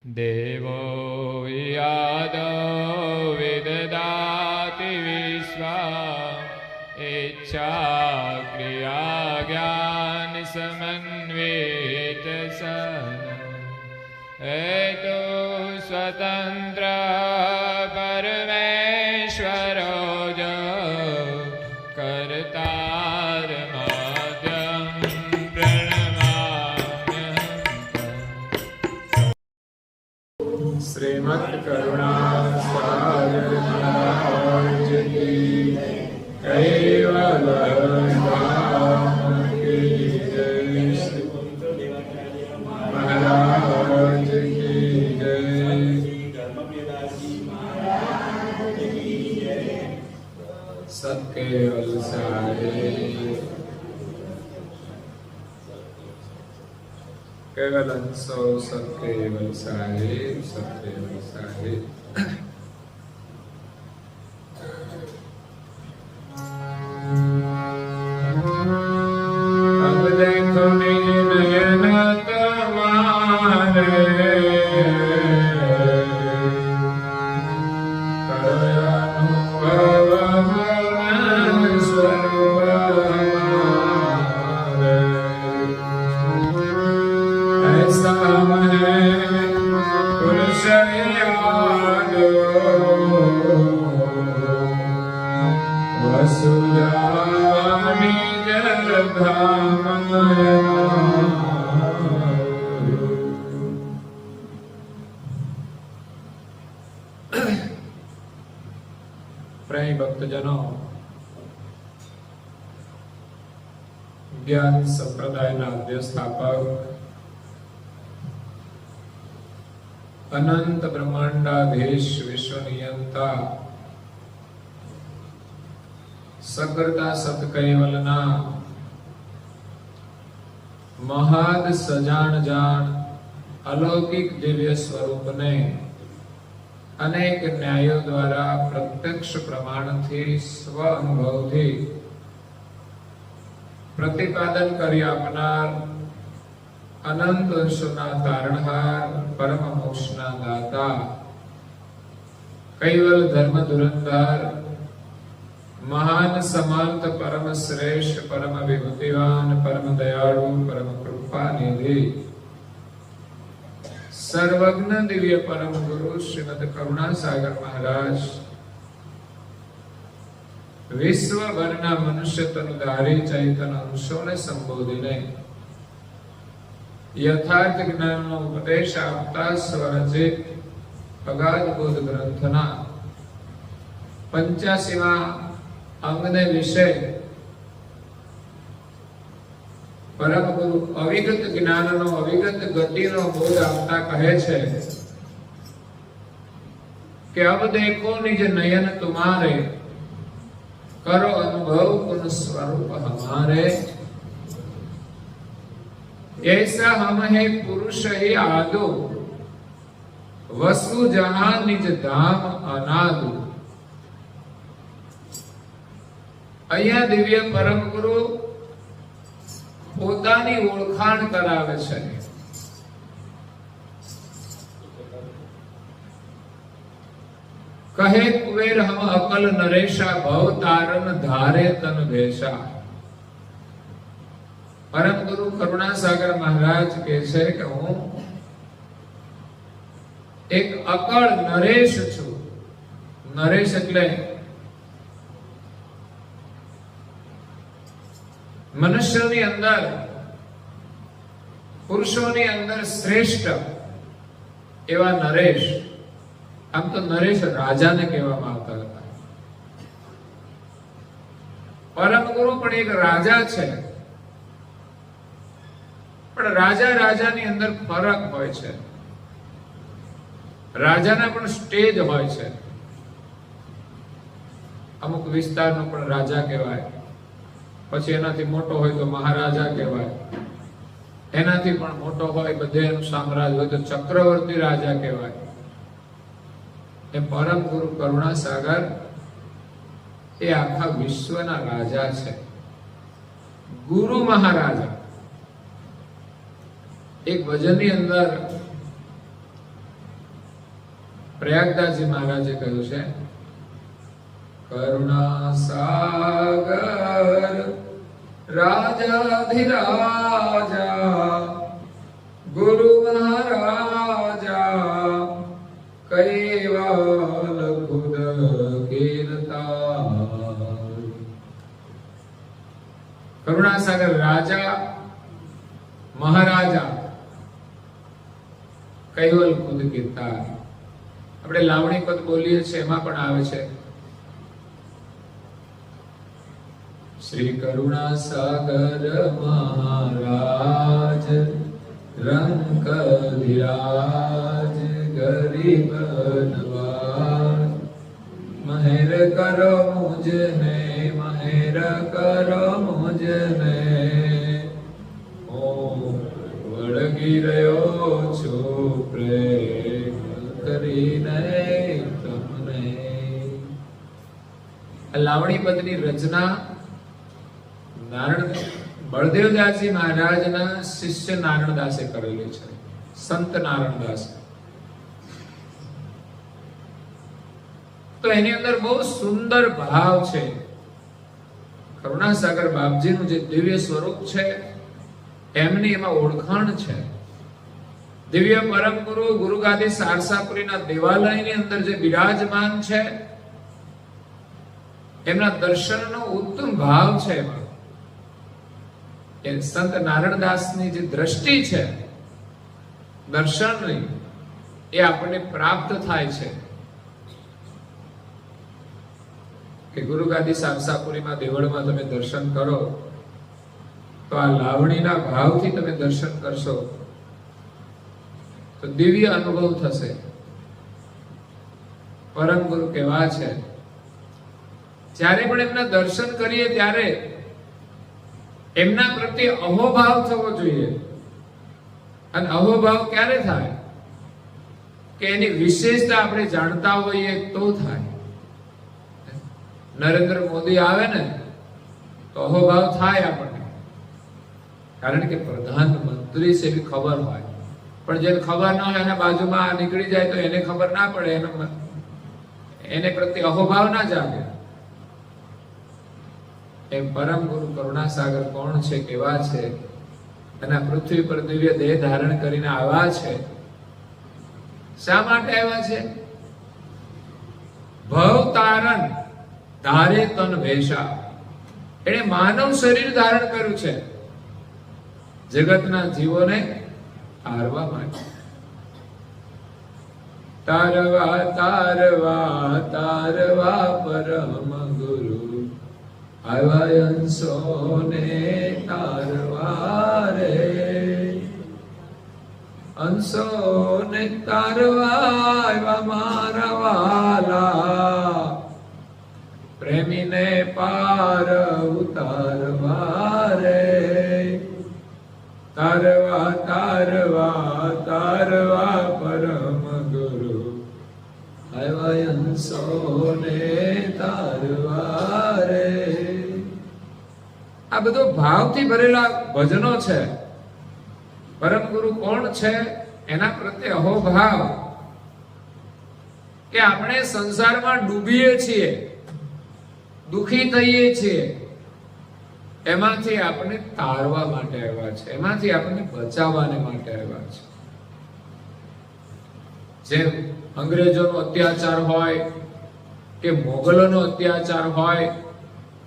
देवो यादो विददाति विश्वा इच्छा क्रिया ज्ञान समन्वित सन हेतु स्वतंत्र परमेश्वरो जो कर्तार माध्यम प्रणमाम्यहम्। श्रीमद् करुणा सागर महाराज की कैवल धाम की जय। श्री महाराज की जय। सत्केवल साहेब केवल अंशो सत्केवल साहेब सत्केवल साहेब। अब देखो निज नयन तुम्हारे करो अनुभव भगवान स्वरूप हमारे। ऐसा है पुरुष यादो वसुजानी जलधाम प्रेमी भक्तजनों, ज्ञान संप्रदायના અધ્યસ્થાપક અનંત બ્રહ્માંડાધીશ વિશ્વ નિયંતા સકર્તા સત કૈવલના મહાદ સજાણ જાણ અલૌકિક દિવ્ય સ્વરૂપને અનેક ન્યાયો દ્વારા પ્રત્યક્ષ પ્રમાણથી સ્વ અનુભવથી પ્રતિપાદન કરી આપનાર અનંત અંશોના તારણહાર પરમ મોક્ષના દાતા કૈવલ ધર્મ ધુરંધર મહાન સમાંત પરમ શ્રેષ્ઠ પરમ વિભૂતિવાન પરમ દયાળુ પરમ કૃપાનિધિ સર્વજ્ઞ દિવ્ય પરમ ગુરુ શ્રીમદ કરુણાસાગર મહારાજ વિશ્વભરના મનુષ્ય તનુધારી ચૈતન્ય અંશોને સંબોધીને યથાર્થ જ્ઞાનનો ઉપદેશ આપતા સ્વરચિત અગાધ બોધ ગ્રંથના 85મા અંગને વિશે પરમ ગુરુ અવિગત જ્ઞાનનો અવિગત ગતિનો બોધ આપતા કહે છે કે અબ દેખો નિજ નયન તુમારે करो अनुभव पुन स्वरूप हमारे। ऐसा हम है पुरुष ही आदो वसु जहां निज धाम अनादु। અહીંયા દિવ્ય પરમ ગુરુ પોતાની ઓળખાણ કરાવે છે। कहे कुबेर हम अकल नरेशा भव तारन धारे तन भेषा। परम गुरु करुणासागर महाराज કહે છે કે હું એક અકળ નરેશ છું। નરેશ એટલે મનુષ્યની અંદર પુરુષોની અંદર શ્રેષ્ઠ એવા નરેશ। આમ તો નરેશ રાજાને કહેવામાં આવતા હતા। પરમ ગુરુ પણ એક રાજા છે, પણ રાજાની અંદર ફરક હોય છે। રાજાના પણ સ્ટેજ હોય છે। અમુક વિસ્તારનો પણ રાજા કહેવાય, પછી એનાથી મોટો હોય તો મહારાજા કહેવાય, એનાથી પણ મોટો હોય બધેનું સામ્રાજ્ય હોય તો ચક્રવર્તી રાજા કહેવાય। એ પરમ ગુરુ કરુણાસાગર એ આખા વિશ્વના રાજા છે। ગુરુ મહારાજા એક ભજનની અંદર પ્રયાગદાસજી મહારાજે કહ્યું છે, કરુણા સાગર રાજાધિરાજા ગુરુ મહારાજા કૈવલ ખુદ કીર્તા. કરુણા સાગર રાજા મહારાજા કૈવલ ખુદ કીર્તા. આપણે લાવણી પદ બોલીએ છીએ, એમાં પણ આવે છે, શ્રી કરુણા સાગર મહારાજ રંક ધીરાજ ગરીબ નવાજ મહેર કરો મુજને મહેર કરો મુજને હું વળગી રહ્યો છું પ્રેમ કરીને તમને. લાવણી પદની રચના બળદેવદાસજી મહારાજના શિષ્ય નારણદાસે કરેલી છે, સંત નારણદાસ. તો એની અંદર બહુ સુંદર ભાવ છે. કરુણાસાગર બાપજીનું જે દિવ્ય સ્વરૂપ છે એમની એમાં ઓળખાણ છે. દિવ્ય પરમ ગુરુ ગુરુગાદી સારસાપુરીના દેવાલયની અંદર જે બિરાજમાન છે એમના દર્શનનો ઉત્તમ ભાવ છે. એમાં એ સંત નારણદાસની જે દ્રષ્ટિ છે દર્શનની, એ આપણને પ્રાપ્ત થાય છે કે ગુરુગાદી સારસાપુરીમાં દેવળમાં તમે દર્શન કરો તો આ લાવણીના ભાવથી તમે દર્શન કરશો તો દિવ્ય અનુભવ થશે. પરમ ગુરુ કેવા છે, જ્યારે પણ એમના દર્શન કરીએ ત્યારે એમના પ્રત્યે અહોભાવ થવો જોઈએ. અને અહોભાવ ક્યારે થાય કે એની વિશેષતા આપણે જાણતા હોઈએ તો થાય. નરેન્દ્ર મોદી આવે ને તો અહોભાવ થાય આપણને, કારણ કે પ્રધાનમંત્રી છે એવી ખબર હોય. પણ જેને ખબર ના હોય એના બાજુમાં નીકળી જાય તો એને ખબર ના પડે, એને પ્રત્યે અહોભાવ ના જાગે. એમ પરમ ગુરુ કરુણાસાગર કોણ છે, કેવા છે, અને પૃથ્વી પર દિવ્ય દેહ ધારણ કરીને આવ્યા છે. શા માટે આવ્યા છે? ભવ તારણ ધારે તન ભેષા. એને માનવ શરીર ધારણ કર્યું છે જગતના જીવોને તારવા માટે. તારવા તારવા તારવા પરમ ગુરુ આવ્યા અંશોને તારવા રે. અંશોને તારવા આવ્યા મારા વાલા, પ્રેમીને પાર ઉતારવા રે. તારવા તારવા તારવા પરમ ગુરુ આવ્યા અંશોને તારવા રે. આ બધો ભાવથી ભરેલા ભજનો છે. પરમ ગુરુ કોણ છે એના પ્રત્યે અહોભાવ, કે આપણે સંસારમાં ડૂબીએ છીએ, દુખી થઈએ છીએ, એમાંથી આપણે તારવા માટે આવ્યા છે, એમાંથી આપણને બચાવવાને માટે આવ્યા છે. જેમ અંગ્રેજોનો અત્યાચાર હોય કે મોગલોનો અત્યાચાર હોય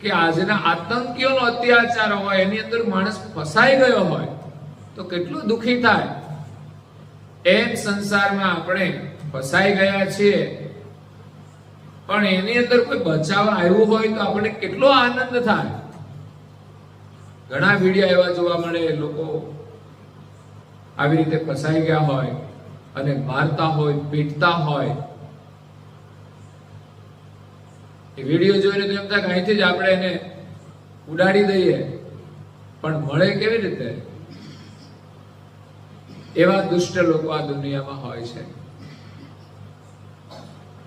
કે આજના આતંકીઓનો અત્યાચાર હોય, એની અંદર માણસ ફસાઈ ગયો હોય તો કેટલું દુખી થાય. એમ સંસારમાં આપણે ફસાઈ ગયા છીએ, પણ એની અંદર કોઈ બચાવવા આવ્યું હોય તો આપણને કેટલો આનંદ થાય. ઘણા વિડીયો એવા જોવા મળે, લોકો આવી રીતે ફસાઈ ગયા હોય અને મારતા હોય, પીટતા હોય. એ વિડીયો જોઈને તો એમ થાય કે અહીંથી જ આપણે એને ઉડાડી દઈએ, પણ મળે કેવી રીતે? એવા દુષ્ટ લોકો આ દુનિયામાં હોય છે.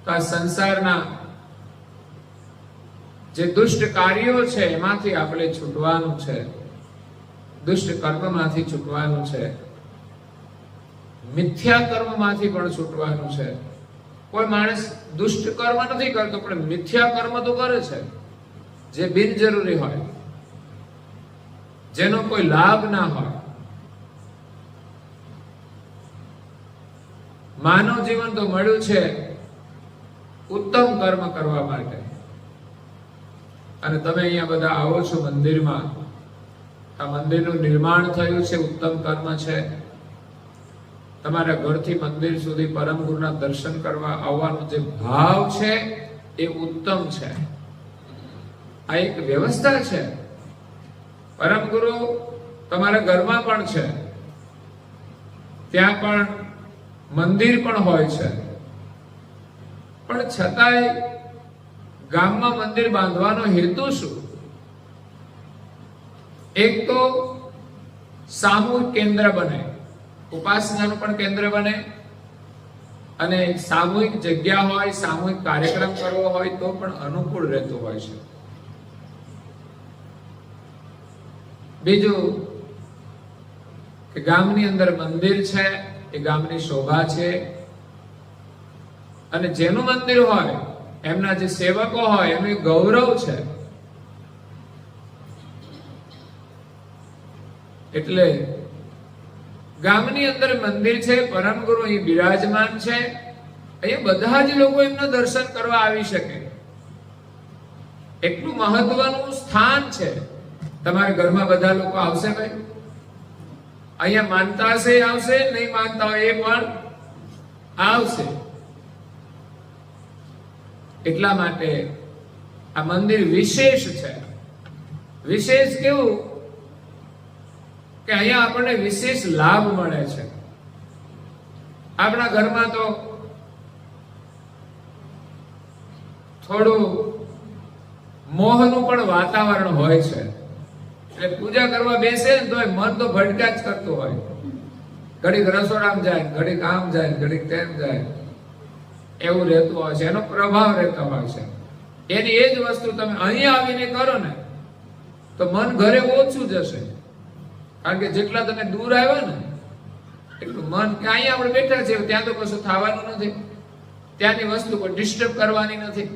તો આ સંસારના જે દુષ્ટ કાર્યો છે એમાંથી આપણે છૂટવાનું છે, દુષ્ટ કર્મમાંથી છૂટવાનું છે, મિથ્યા કર્મમાંથી પણ છૂટવાનું છે. કોઈ માણસ દુષ્ટ કર્મ નથી કરતો, પણ મિથ્યા કર્મ તો કરે છે, જે બિનજરૂરી હોય, જેનો કોઈ લાભ ના હોય. માનવ જીવન તો મળ્યું છે ઉત્તમ કર્મ કરવા માટે. અને તમે અહીંયા બધા આવો છો મંદિરમાં, આ મંદિરનું નિર્માણ થયું છે, ઉત્તમ કર્મ છે. તમારા ઘરથી મંદિર સુધી પરમ ગુરુના દર્શન કરવા આવવાનો જે ભાવ છે એ ઉત્તમ છે. આ એક વ્યવસ્થા છે. પરમ ગુરુ તમારા ઘરમાં પણ છે, ત્યાં પણ મંદિર પણ હોય છે, પણ છતાંય ગામમાં મંદિર બાંધવાનો હેતુ શું? એક તો સામૂહિક કેન્દ્ર બને, ઉપાસનાનું પણ કેન્દ્ર બને, અને સામૂહિક જગ્યા હોય, સામૂહિક કાર્યક્રમ કરવો હોય તો પણ અનુકૂળ રહેતું હોય છે. બીજું કે ગામની અંદર મંદિર છે એ ગામની શોભા છે, અને જેનું મંદિર હોય એમના જે સેવકો હોય એનું ગૌરવ છે. એટલે ગામની અંદર મંદિર છે, પરમ ગુરુ અહીં બિરાજમાન છે, અહીંયા બધા જ લોકો એમના દર્શન કરવા આવી શકે, એટલું મહત્વનું સ્થાન છે. તમારા ઘરમાં બધા લોકો આવશે ભાઈ? અહીંયા માનતા હશે આવશે, નહીં માનતા હોય એ પણ આવશે. એટલા માટે આ મંદિર વિશેષ છે. વિશેષ કેવું કે અહીંયા આપણને વિશેષ લાભ મળે છે. આપણા ઘરમાં તો થોડું મોહનું પણ વાતાવરણ હોય છે, એટલે પૂજા કરવા બેસે ને તો મન તો ભટકા જ કરતું હોય. ઘડીક રસોડામાં જાય, ઘડીક આમ જાય, ઘડીક તેમ જાય, એવું રહેતું હોય છે. એનો પ્રભાવ રહેતો હોય છે. એની એ જ વસ્તુ તમે અહીંયા આવીને કરો ને તો મન ઘરે ઓછું જશે, કારણ કે જેટલા તમે દૂર આવ્યા ને એટલું મન કે અહીંયા આપણે બેઠા છે ત્યાં તો કશું થવાનું નથી, ત્યાંની વસ્તુ કોઈ ડિસ્ટર્બ કરવાની નથી,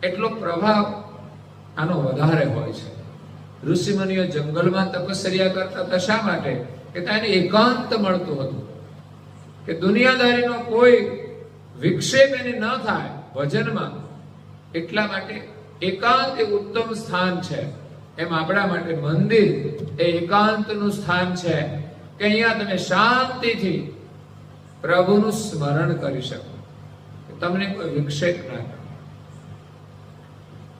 એટલો પ્રભાવ આનો વધારે હોય છે. ઋષિમુનિઓ જંગલમાં તપસ્યા કરતા હતા. શા માટે? કે ત્યાં એકાંત મળતું હતું, કે દુનિયાદારીનો કોઈ વિક્ષેપ એને ન થાય ભજનમાં. એટલા માટે એકાંત એ ઉત્તમ સ્થાન છે. એમ આપણા માટે મંદિર એ એકાંતનું સ્થાન છે, કે અહીંયા તમે શાંતિથી પ્રભુનું સ્મરણ કરી શકો, તમને કોઈ વિક્ષેપ ના થાય.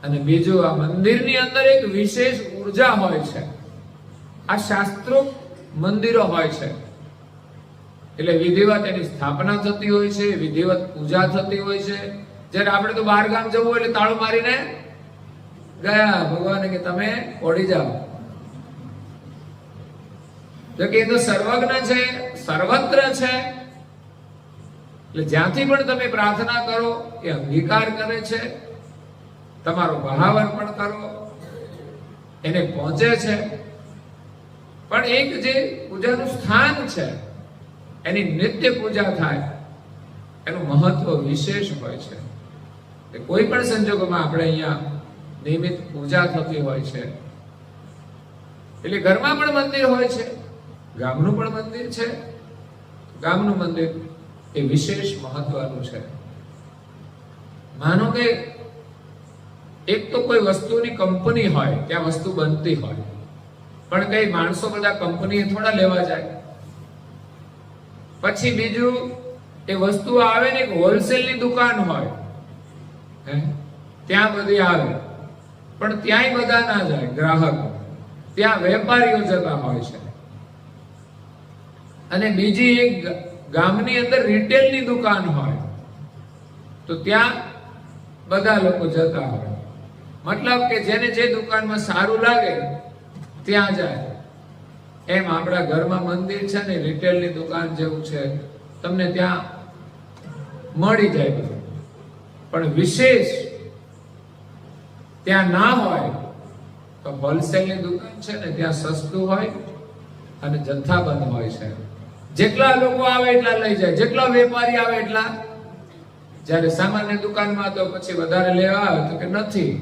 અને બીજું, આ મંદિરની અંદર એક વિશેષ ઉર્જા હોય છે. આ શાસ્ત્રો મંદિરો હોય છે એટલે વિધિવત એની સ્થાપના થતી હોય છે, વિધિવત પૂજા થતી હોય છે. જ્યારે આપણે તો બહાર ગામ જવું એટલે તાળું મારીને ગયા, ભગવાને કે તમે ઓડી જાઓ. જો કે એ તો સર્વજ્ઞ છે, સર્વત્ર છે, એટલે જ્યાંથી પણ તમે પ્રાર્થના કરો એ અંગીકાર કરે છે. તમારો ભાવાર્પણ પણ કરો, એને પહોંચે છે. પણ એક જે પૂજાનું સ્થાન છે એની નિત્ય પૂજા થાય, એનું મહત્વ વિશેષ હોય છે. કોઈ પણ સંજોગોમાં આપણે અહીંયા નિયમિત પૂજા થતી હોય છે. એટલે ઘરમાં પણ મંદિર હોય છે, ગામનું પણ મંદિર છે. ગામનું મંદિર એ વિશેષ મહત્વનું છે. માનો કે એક તો કોઈ વસ્તુની કંપની હોય, ત્યાં વસ્તુ બનતી હોય, પણ કઈ માણસો બધા કંપની થોડા લેવા જાય. પછી બીજું, એ વસ્તુ આવે ને હોલસેલની દુકાન હોય, ત્યાં બધી આવે, પણ ત્યાંય બધા ના જાય ગ્રાહકો, ત્યાં વેપારીઓ જતા હોય છે. અને બીજી એક ગામની અંદર રિટેલની દુકાન હોય તો ત્યાં બધા લોકો જતા હોય. મતલબ કે જેને જે દુકાનમાં સારું લાગે ત્યાં જાય. એમ આપણા ઘરમાં મંદિર છે ને રિટેલની દુકાન જેવું છે, તમને ત્યાં મળી જાય બધું. પણ વિશેષ ત્યાં ના હોય તો હોલસેલની દુકાન છે ને ત્યાં સસ્તું હોય અને જથ્થાબંધ હોય છે. જેટલા લોકો આવે એટલા લઈ જાય, જેટલા વેપારી આવે એટલા જ્યારે સામાન્ય દુકાનમાં તો પછી વધારે લેવા આવે તો કે નથી,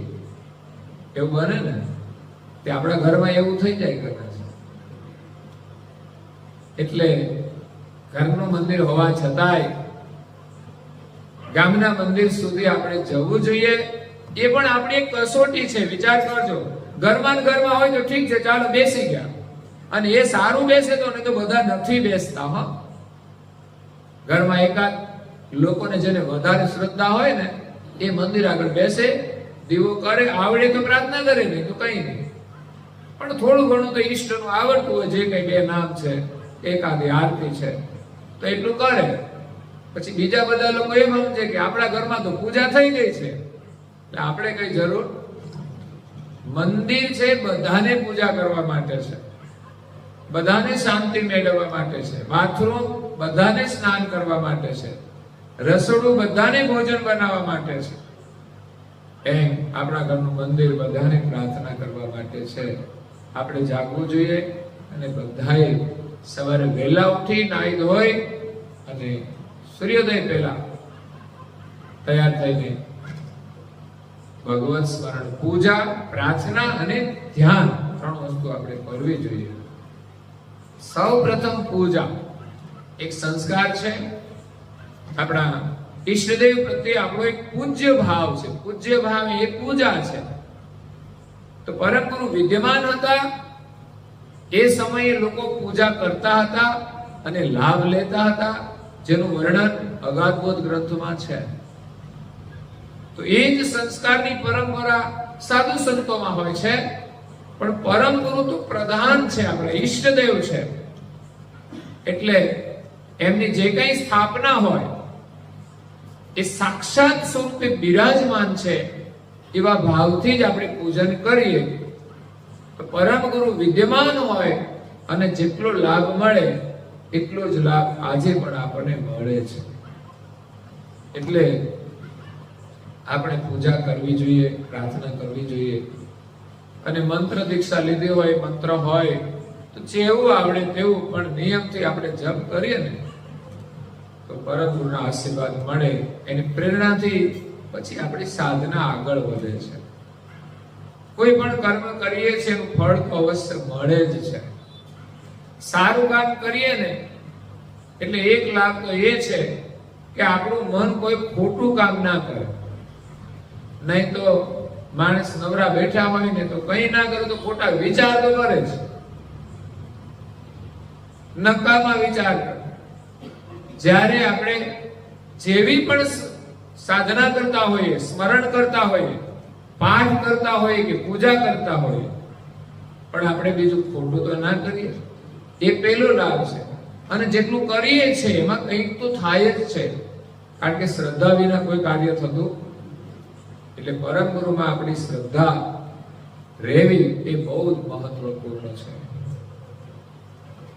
એવું બને ને. તે આપણા ઘરમાં એવું થઈ જાય કદાચ. એટલે ઘરનું મંદિર હોવા છતાંય ગામના મંદિર સુધી આપણે જવું જોઈએ. એ પણ આપણી એક કસોટી છે. વિચાર કરજો, ઘરમાં હોય તો ઠીક છે, ચાલો બેસી ગયા, અને એ સારું બેસે તો નહીં તો બધા નથી બેસતા. હા, ઘરમાં એકાદ લોકોને જેને વધારે શ્રદ્ધા હોય ને એ મંદિર આગળ બેસે, દીવો કરે, આવડે તો પ્રાર્થના કરે, નહીં તો કઈ નહીં. પણ થોડું ઘણું તો ઈષ્ટનું આવડતું હોય, જે કઈ બે નામ છે, એકાદી આરતી છે, તો એટલું કરે. પછી બીજા બધા લોકો એમ સમજે કે આપણા ઘરમાં તો પૂજા થઈ ગઈ છે, એટલે આપણે કઈ જરૂર. મંદિર છે બધાને પૂજા કરવા માટે છે, બધાને શાંતિ મેળવવા માટે છે, બાથરૂમ બધાને સ્નાન કરવા માટે છે, રસોડું બધાને ભોજન બનાવવા માટે છે. એમ આપણા ઘરનું મંદિર બધાને પ્રાર્થના કરવા માટે છે. આપણે જાગવું જોઈએ અને બધાએ સવારે વહેલા ઉઠી નાહી ધોઈ અને સૂર્યોદય પહેલા તૈયાર થઈને ભગવત સ્મરણ, પૂજા, પ્રાર્થના અને ધ્યાન, 3 વસ્તુ આપણે કરવી જોઈએ. સૌ પ્રથમ પૂજા એક સંસ્કાર છે. આપણા ઈષ્ટદેવ પ્રત્યે આપણો એક પૂજ્ય ભાવ છે. પૂજ્ય ભાવ એ પૂજા છે. તો પરમ ગુરુ વિદ્યમાન હતા એ સમયે લોકો પૂજા કરતા હતા અને લાભ લેતા હતા, જેનું વર્ણન અગાધબોધ ગ્રંથમાં છે. તો એ જ સંસ્કારની પરંપરા સાધુ સંતોમાં હોય છે. પણ પરમ ગુરુ તો પ્રધાન છે, આપણા ઈષ્ટદેવ છે. એટલે એમની જે કઈ સ્થાપના હોય એ સાક્ષાત સ્વરૂપે બિરાજમાન છે, એવા ભાવથી જ આપણે પૂજન કરીએ તો પરમ ગુરુ વિદ્યમાન હોય અને જેટલો લાભ મળે એટલો જ લાભ આજે પણ આપણને મળે છે. એટલે આપણે પૂજા કરવી જોઈએ, પ્રાર્થના કરવી જોઈએ. અને મંત્ર દીક્ષા લીધી હોય, મંત્ર હોય તો જેવું આવડે તેવું, પણ નિયમથી આપણે જપ કરીએ ને તો પરમ ગુરુના આશીર્વાદ મળે. એની પ્રેરણાથી પછી આપણી સાધના આગળ વધે છે. કોઈ પણ કર્મ કરીએ છીએ એનું ફળ તો અવશ્ય મળે જ છે. સારું કામ કરીએ ને એટલે એક લાભ તો એ છે કે આપણું મન કોઈ ખોટું કામ ના કરે. નહીં તો માણસ નવરા બેઠા હોય ને તો કઈ ના કરે તો ખોટા વિચાર તો કરે છે, નકામા વિચાર કરે. જ્યારે આપણે જેવી પણ સાધના કરતા હોઈએ, સ્મરણ કરતા હોઈએ, પાઠ કરતા હોઈએ કે પૂજા કરતા હોઈએ, પણ આપણે બીજું ખોટું તો ના કરીએ. એ પહેલો લાભ છે. અને જેટલું કરીએ છીએ એમાં કંઈક તો થાય જ છે, કારણ કે શ્રદ્ધા વિના કોઈ કાર્ય થતું. એટલે પરમ ગુરુમાં આપણી શ્રદ્ધા રહેવી એ બહુ જ મહત્વપૂર્ણ છે,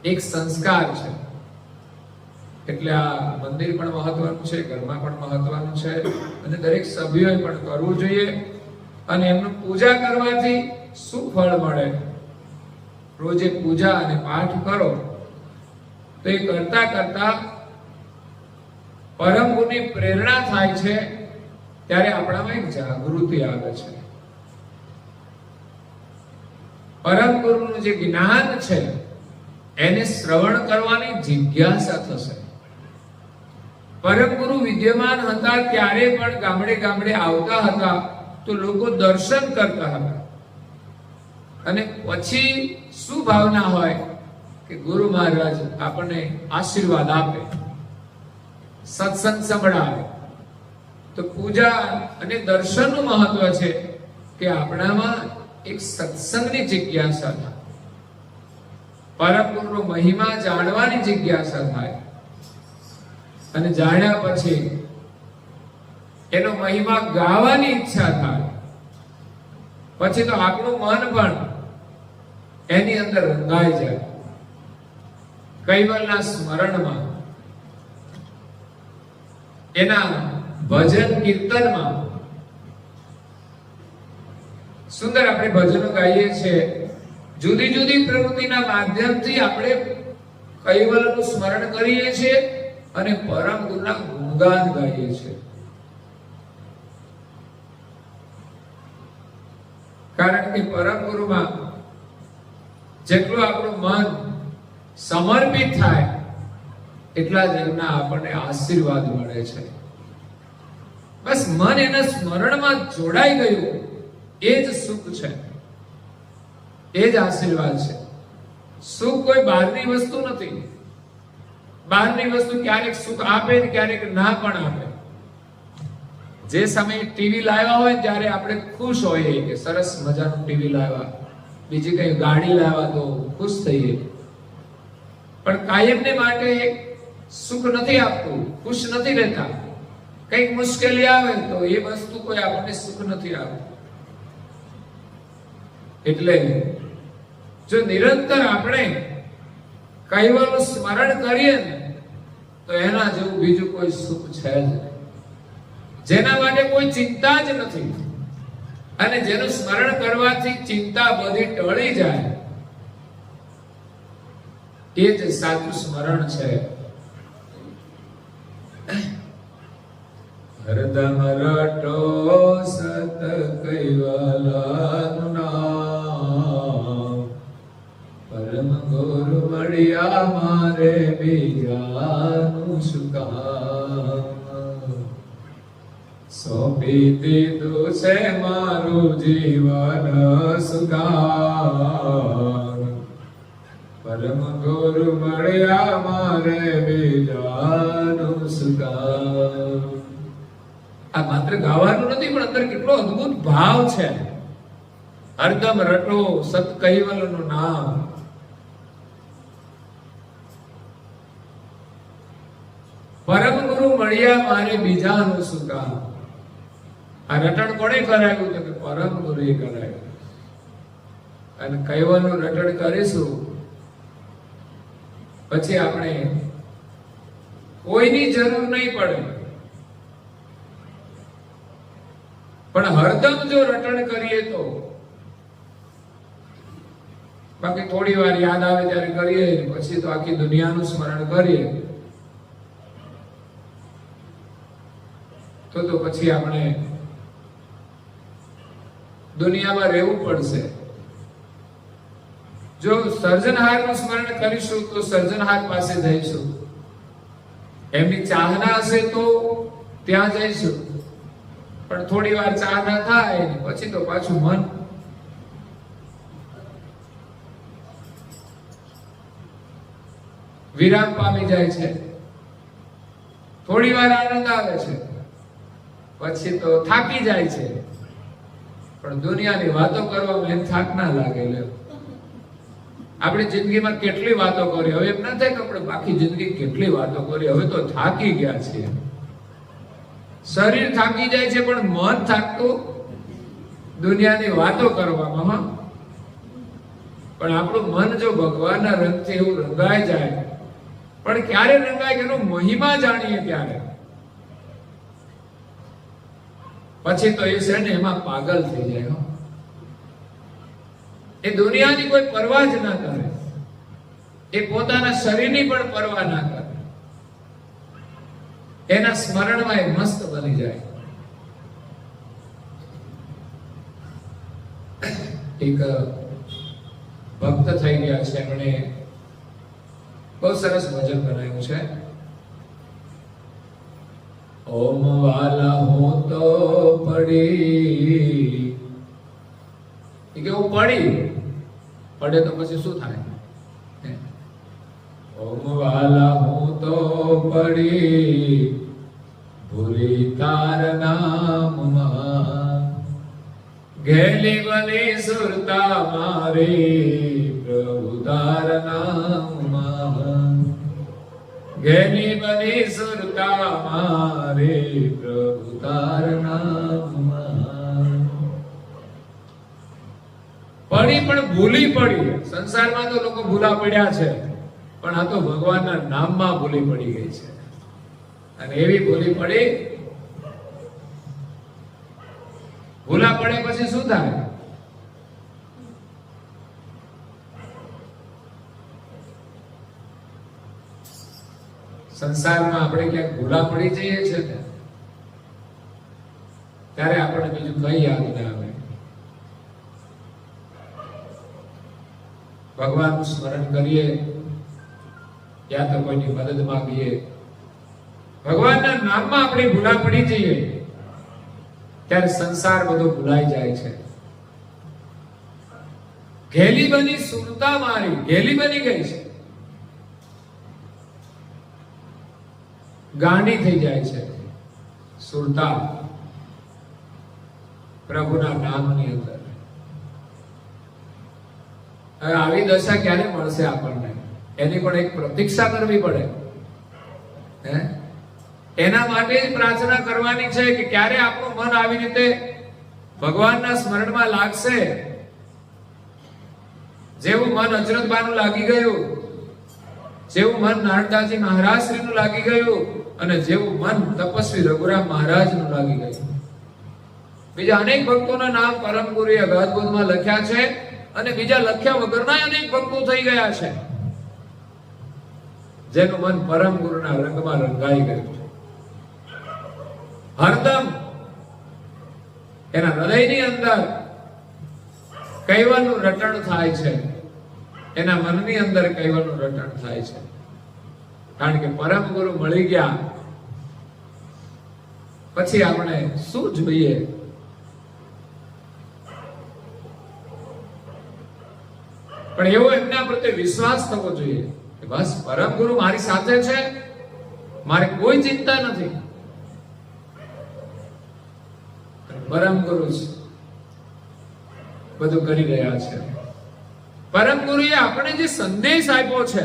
એક સંસ્કાર છે. એટલે આ મંદિર પણ મહત્વનું છે, ઘરમાં પણ મહત્વનું છે, અને દરેક સભ્યોએ પણ કરવું જોઈએ. અને એમનું પૂજા કરવાથી શું ફળ મળે? રોજે પૂજા અને પાઠ કરો તો એ કરતા કરતા પરમ ગુરુની પ્રેરણા થાય છે, ત્યારે આપણામાં એક જાગૃતિ આવે છે. પરમ ગુરુનું જે જ્ઞાન છે એને શ્રવણ કરવાની જિજ્ઞાસા થશે. પરમ ગુરુ વિદ્યમાન હતા ત્યારે પણ ગામડે ગામડે આવતા હતા તો લોકો દર્શન કરતા હતા. અને પછી શું ભાવના હોય કે ગુરુ મહારાજ આપણને આશીર્વાદ આપે, સત્સંગ સંભળાવે. તો પૂજા અને દર્શનનું મહત્વ છે કે આપણામાં એક સત્સંગની જિજ્ઞાસા થાય, પરમ ગુરુનો મહિમા જાણવાની જિજ્ઞાસા થાય, અને જાણ્યા પછી એનો મહિમા ગાવાની ઈચ્છા થાય. પછી તો આપણું મન પણ એની અંદર રંગાઈ જાય. કૈવલના સ્મરણમાં, એના ભજન કીર્તનમાં સુંદર આપણે ભજનો ગાઈએ છીએ. જુદી જુદી પ્રવૃત્તિના માધ્યમથી આપણે કૈવલનું સ્મરણ કરીએ છીએ અને પરમ ગુરુના ગુણગાન ગાઈએ છીએ. કે પરમ ગુરુમાં જેટલું આપણું મન સમર્પિત થાય એટલા જ એમના આપણને આશીર્વાદ મળે છે. બસ મન એના સ્મરણમાં જોડાઈ ગયું એ જ સુખ છે, એ જ આશીર્વાદ છે. સુખ કોઈ બહારની વસ્તુ નથી. બહારની વસ્તુ ક્યારેક સુખ આપે ને ક્યારેક ના પણ આપે. જે સમયે ટીવી લાવ્યા હોય ત્યારે આપણે ખુશ હોઈએ કે સરસ મજાનું ટીવી લાવ્યા, બીજી કઈ ગાડી લાવ્યા તો ખુશ થઈએ. પણ કાયમને માટે સુખ નથી આપતું, ખુશ નથી રહેતા. કઈક મુશ્કેલી આવે તો એ વસ્તુ કોઈ આપણને સુખ નથી આપતું. એટલે જો નિરંતર આપણે કૈવલનું સ્મરણ કરીએ ને તો એના જેવું બીજું કોઈ સુખ છે જ નહીં. જેના માટે કોઈ ચિંતા જ નથી અને જેનું સ્મરણ કરવાથી ચિંતા બધી ટળી જાય, એ જ સાચું સ્મરણ છે. હરદમ રટો સત કૈવલનું નામ, પરમ ગુરુ મળ્યા મારે બીજાનું શું કામ. સોંપી દીધું છે મારું જીવન સુકામ, પરમ ગુરુ મળ્યા મારે બીજાનું શું કામ. આ માત્ર ગાવાનું નથી પણ અંદર કેટલો અદ્ભુત ભાવ છે. હરદમ રટો સત કૈવલનું નામ. પરમ ગુરુ મળ્યા મારે બીજાનું શું કામ. આ રટણ કોણે કરાવ્યું તો કે પરમ ગુરુએ કરાવ્યું. અને કૈવલનું રટણ કરીશું પછી આપણે કોઈની જરૂર નહીં પડે. પણ હરદમ જો રટણ કરીએ તો, બાકી થોડી વાર યાદ આવે ત્યારે કરીએ, પછી તો આખી દુનિયાનું સ્મરણ કરીએ તો પછી આપણે દુનિયામાં રહેવું પડશે. જો સર્જનહારનું સ્મરણ કરીશું તો સર્જનહાર પાસે જઈશું. એમની ચાહના હશે તો ત્યાં જઈશું. પણ થોડી વાર ચાહના થાય પછી તો પાછું મન વિરામ પામી જાય છે. થોડી વાર આનંદ આવે છે પછી તો થાકી જાય છે. પણ દુનિયાની વાતો કરવામાં એમ થાક ના લાગે. આપણી જિંદગીમાં કેટલી વાતો કરી, હવે એમ ના થાય કે આપણે બાકી જિંદગી કેટલી વાતો કરી, હવે તો થાકી ગયા છીએ. શરીર થાકી જાય છે પણ મન થાકતું દુનિયાની વાતો કરવામાં. પણ આપણું મન જો ભગવાનના રંગથી એવું રંગાઈ જાય, પણ ક્યારે રંગાય એનો મહિમા જાણીએ ત્યારે, પછી તો એ છે ને એમાં પાગલ થઈ જાય. એ દુનિયાની કોઈ પરવા જ ના કરે, એ પોતાના શરીરની પણ પરવા ના કરે. એના સ્મરણમાં એ મસ્ત બની જાય. એક ભક્ત થઈ ગયા છે, એમણે બહુ સરસ ભજન બનાવ્યું છે. ઓમ વાલા હું તો પડી, કે હું પડે તો પછી શું થાય? ઓમ વાલા હું તો પડી ભૂલી તાર નામમાં, ઘેલી બની સુરતા મારી પ્રભુ તાર નામમાં, ઘેલી બની સુરતા મારી પ્રભુ તાર નામમાં. પડી પણ ભૂલી પડી. સંસારમાં તો લોકો ભૂલા પડ્યા છે, પણ આ તો ભગવાનના નામમાં ભૂલી પડી ગઈ છે. અને એવી ભૂલી પડી, ભૂલા પડે પછી શું થાય? સંસારમાં આપણે ક્યાંક ભૂલા પડી જઈએ છે ને ત્યારે આપણે બીજું કઈ યાદ ના આવે. ભગવાનનું સ્મરણ કરીએ, યા તો કોઈની મદદ માંગીએ, ભગવાનના નામમાં આપણે ભૂલા પડી જઈએ, ત્યારે સંસાર બધો ભૂલાઈ જાય છે. ઘેલી બની સુરતા મારી, ઘેલી બની ગઈ છે, ગાંડી થઈ જાય છે સુરતા પ્રભુના નામની અંદર. હવે આવી દશા ક્યારે મળશે આપણને? એની પણ એક પ્રતીક્ષા કરવી પડે. એના માટે જ પ્રાર્થના કરવાની છે કે ક્યારે આપણું મન આવી રીતે ભગવાનના સ્મરણમાં લાગશે. જેવું મન અચરતબાનું લાગી ગયું, જેવું મન નારદાજી મહારાજ શ્રીનું લાગી ગયું, અને જેવું મન તપસ્વી રઘુરામ મહારાજનું લાગી ગયું. બીજા અનેક ભક્તોના નામ પરમ ગુરુએ અગાધબોધમાં લખ્યા છે, અને બીજા લખ્યા વગરના અનેક ભક્તો થઈ ગયા છે, જેનું મન પરમ ગુરુના રંગમાં રંગાઈ ગયું છે. હરદમ એના હૃદયની અંદર કૈવલનું રટણ થાય છે, એના મનની અંદર કૈવલનું રટણ થાય છે. કારણ કે પરમ ગુરુ મળી ગયા પછી આપણે શું જોઈએ? પણ એવો એમના પ્રત્યે વિશ્વાસ થવો જોઈએ કે બસ પરમ ગુરુ મારી સાથે છે, મારે કોઈ ચિંતા નથી. પરમ ગુરુ બધું કરી રહ્યા છે. પરમ ગુરુએ આપણે જે સંદેશ આપ્યો છે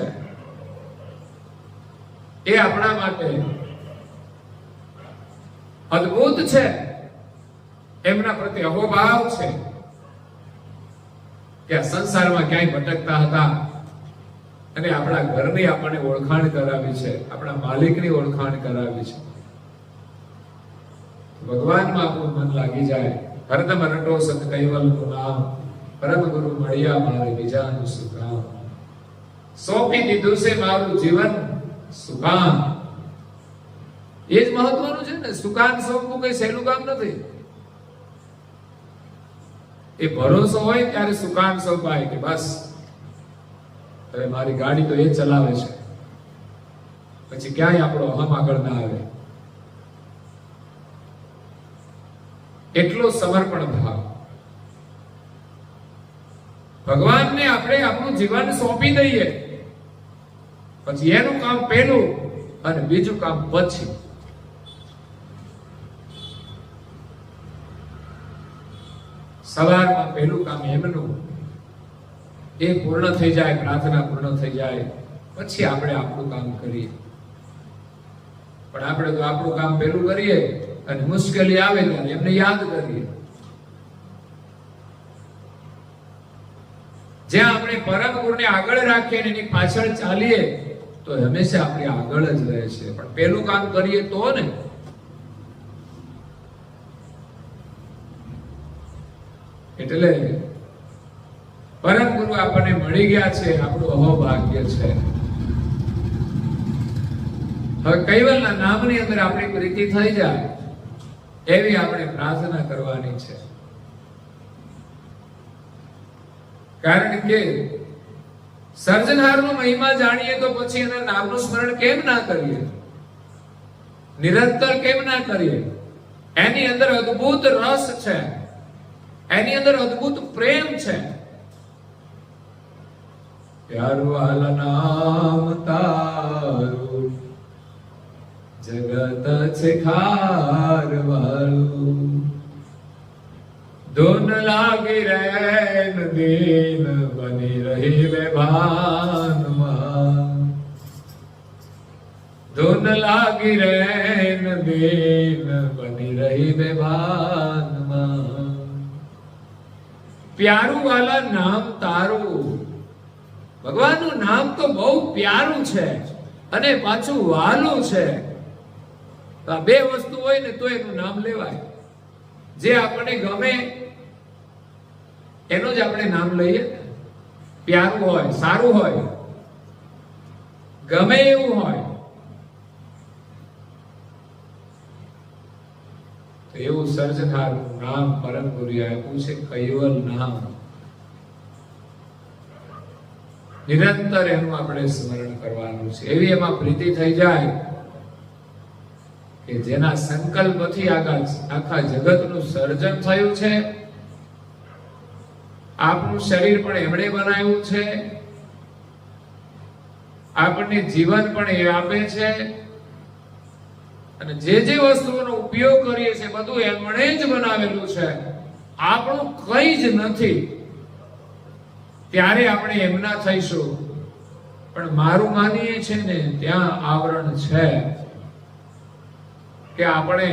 એ આપણા માટે અદ્ભુત છે. એમના પ્રત્યે અહોભાવ છે કે આ સંસારમાં ક્યાંય ભટકતા હતા અને આપણા ઘરની આપણને ઓળખાણ કરાવી છે, આપણા માલિકની ઓળખાણ કરાવી છે. ભગવાનમાં આપણું મન લાગી જાય. હરદમ રટો સત કૈવલનું નામ, પરમ ગુરુ મળ્યા મારે બીજાનું સુકામ. સોંપી દીધું છે મારું જીવન સુકામ. એ જ મહત્વનું છે ને. સુકાન સોંપવું કઈ સહેલું કામ નથી. એ ભરોસો હોય ત્યારે સુકાન સોંપાય કે બસ હવે મારી ગાડી તો એ ચલાવે છે, પછી ક્યાંય આપણો અહમ આગળ ના આવે. એટલો સમર્પણ ભાવ. ભગવાનને આપણે આપણું જીવન સોંપી દઈએ, પછી એનું કામ પહેલું અને બીજું કામ પછી. સવારમાં પહેલું કામ એમનું, એ પૂર્ણ થઈ જાય, પ્રાર્થના પૂર્ણ થઈ જાય પછી આપણે આપણું કામ કરીએ. પણ આપણે તો આપણું કામ પહેલું કરીએ અને મુશ્કેલી આવે ત્યારે એમને યાદ કરીએ. જ્યાં આપણે પરમ ગુરુને આગળ રાખીએ એની પાછળ ચાલીએ તો હંમેશા આપણે આગળ જ રહે છે. પણ પહેલું કામ કરીએ તો ને. એટલે પરમ ગુરુ આપણને મળી ગયા છે, આપણું અહોભાગ્ય છે. હવે કૈવલના નામની અંદર આપણી પ્રીતિ થઈ જાય એવી આપણે પ્રાર્થના કરવાની છે. કારણ કે સર્જનહારનો મહિમા જાણીએ તો પછી એના નામનું સ્મરણ કેમ ના કરીએ? નિરંતર કેમ ના કરીએ? એની અંદર અદ્ભુત રસ છે, એની અંદર અદ્ભુત પ્રેમ છે. પ્યારું વાલા નામ તારું જગત છે ખાર વાળું, ધૂન લાગી રેન દીન બની રહી બેભાનમાં, ધૂન લાગી રેન દીન બની રહી બેભાનમાં. પ્યારું વાલા નામ તારું. ભગવાનનું નામ તો બહુ પ્યારું છે અને પાછું વાલું છે. આ બે વસ્તુ હોય ને તો એનું નામ લેવાય. જે આપણને ગમે એનું જ આપણે નામ લઈએ. પ્યારું હોય, સારું હોય, ગમે એવું હોય તો એવું સર્જનહારનું નામ પરમ ગુરુએ આપ્યું છે, કૈવલ નામ. નિરંતર એનું આપણે સ્મરણ કરવાનું છે. એવી એમાં પ્રીતિ થઈ જાય કે જેના સંકલ્પથી આખા જગતનું સર્જન થયું છે, આપણું શરીર પણ એમણે બનાવ્યું છે, આપણને જીવન પણ એ આપે છે, અને જે જે વસ્તુઓનો ઉપયોગ કરીએ છીએ બધું એમણે જ બનાવેલું છે, આપણું કંઈ જ નથી. ત્યારે આપણે એમના થઈશું. પણ મારું માનીએ છે ને ત્યાં આવરણ છે કે આપણે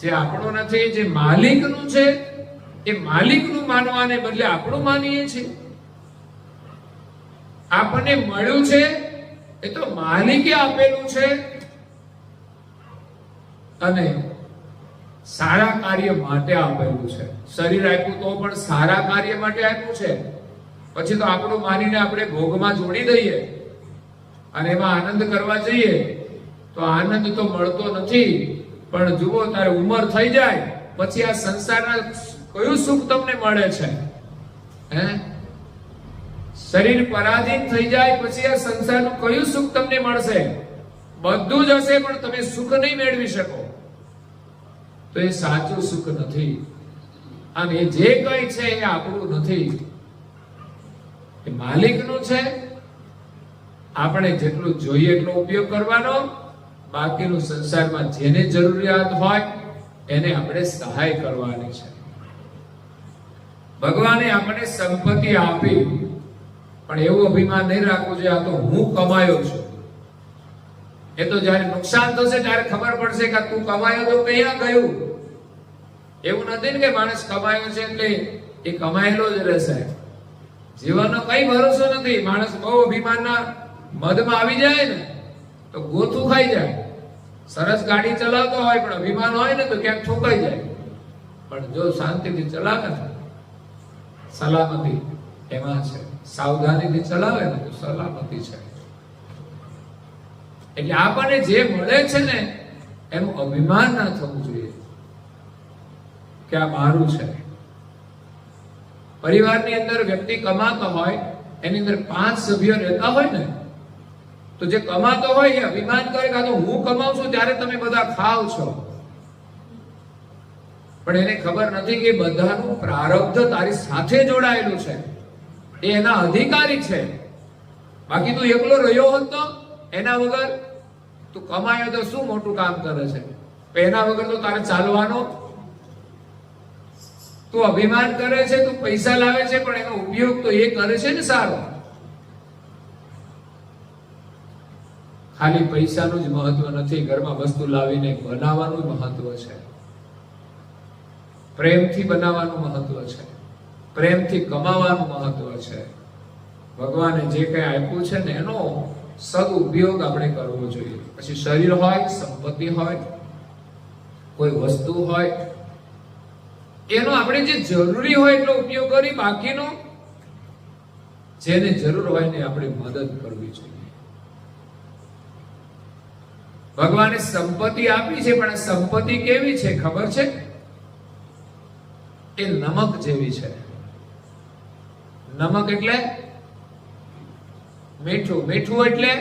જે આપણું નથી, જે માલિકનું છે એ માલિકનું માનવાને બદલે આપણું માનીએ છીએ. આપણને મળ્યું છે એ તો માલિકે આપેલું છે, અને સારા કાર્ય માટે આપેલું છે. શરીર આપ્યું તો પણ સારા કાર્ય માટે આપ્યું છે. પછી તો આપણું માનીને આપણે ભોગમાં જોડી દઈએ અને એમાં આનંદ કરવા જઈએ તો આનંદ તો મળતો નથી. પણ જુઓ, તારે ઉંમર થઈ જાય પછી આ સંસારના કયું સુખ તમને મળે છે? હે? શરીર પરાધીન થઈ જાય પછી આ સંસારનું કયું સુખ તમને મળશે? બધું જ હશે પણ તમે સુખ નહીં મેળવી શકો. તો એ સાચું સુખ નથી. અને જે કઈ છે એ આપણું નથી, એ માલિકનું છે. આપણે જેટલું જોઈએ એટલો ઉપયોગ કરવાનો, બાકીનું સંસારમાં જેને જરૂરિયાત હોય એને આપણે સહાય કરવાની છે. ભગવાને આપણને સંપત્તિ આપી, પણ એવું અભિમાન નહીં રાખવું જોઈએ આ તો હું કમાયો છું. એ તો જ્યારે નુકસાન થશે ત્યારે ખબર પડશે કે તું કમાયો તો ક્યાં ગયું. એવું નથી ને કે માણસ કમાયો છે એટલે એ કમાયેલો જ રહેશે. જીવનનો કઈ ભરોસો નથી. માણસ બહુ અભિમાનના મદમાં આવી જાય ને તો ગોથું ખાઈ જાય. સરસ ગાડી ચલાવતો હોય પણ અભિમાન હોય ને તો ક્યાંક ઠોકાઈ જાય. પણ જો શાંતિથી ચલાવે ને, સલામતી એમાં છે. સાવધાનીથી ચલાવે ને તો સલામતી છે. એટલે આપણને જે મળે છે ને એનું અભિમાન ના થવું જોઈએ કે આ મારું છે. પરિવારની અંદર વ્યક્તિ કમાતો હોય, એની અંદર 5 સભ્યો રહેતા હોય ને, તો જે કમાતો હોય એ અભિમાન કરે કે તો હું કમાઉં છું ત્યારે તમે બધા ખાવ છો. પણ એને ખબર નથી કે બધાનું પ્રારબ્ધ તારી સાથે જોડાયેલું છે. એ એના અધિકારી છે. બાકી તું એકલો રહ્યો હોત તો એના વગર તું કમાયો તો શું મોટું કામ કરે છે? એના વગર તો તારે ચાલવાનો. તું અભિમાન કરે છે, તું પૈસા લાવે છે, પણ એનો ઉપયોગ તો એ કરે છે ને સારો. ખાલી પૈસાનું જ મહત્વ નથી, ઘરમાં વસ્તુ લાવીને બનાવવાનું મહત્વ છે. પ્રેમથી બનાવવાનું મહત્વ છે, પ્રેમથી કમાવાનું મહત્વ છે. ભગવાને જે કંઈ આપ્યું છે ને એનો સદુપયોગ આપણે કરવો જોઈએ. પછી શરીર હોય, સંપત્તિ હોય, કોઈ વસ્તુ હોય, એનો આપણે જે જરૂરી હોય એટલો ઉપયોગ કરી, બાકીનો જેને જરૂર હોય ને આપણે મદદ કરવી જોઈએ. ભગવાને સંપત્તિ આપી છે, પણ સંપત્તિ કેવી છે ખબર છે? એ નમક જેવી છે. નમક એટલે મીઠું. મીઠું એટલે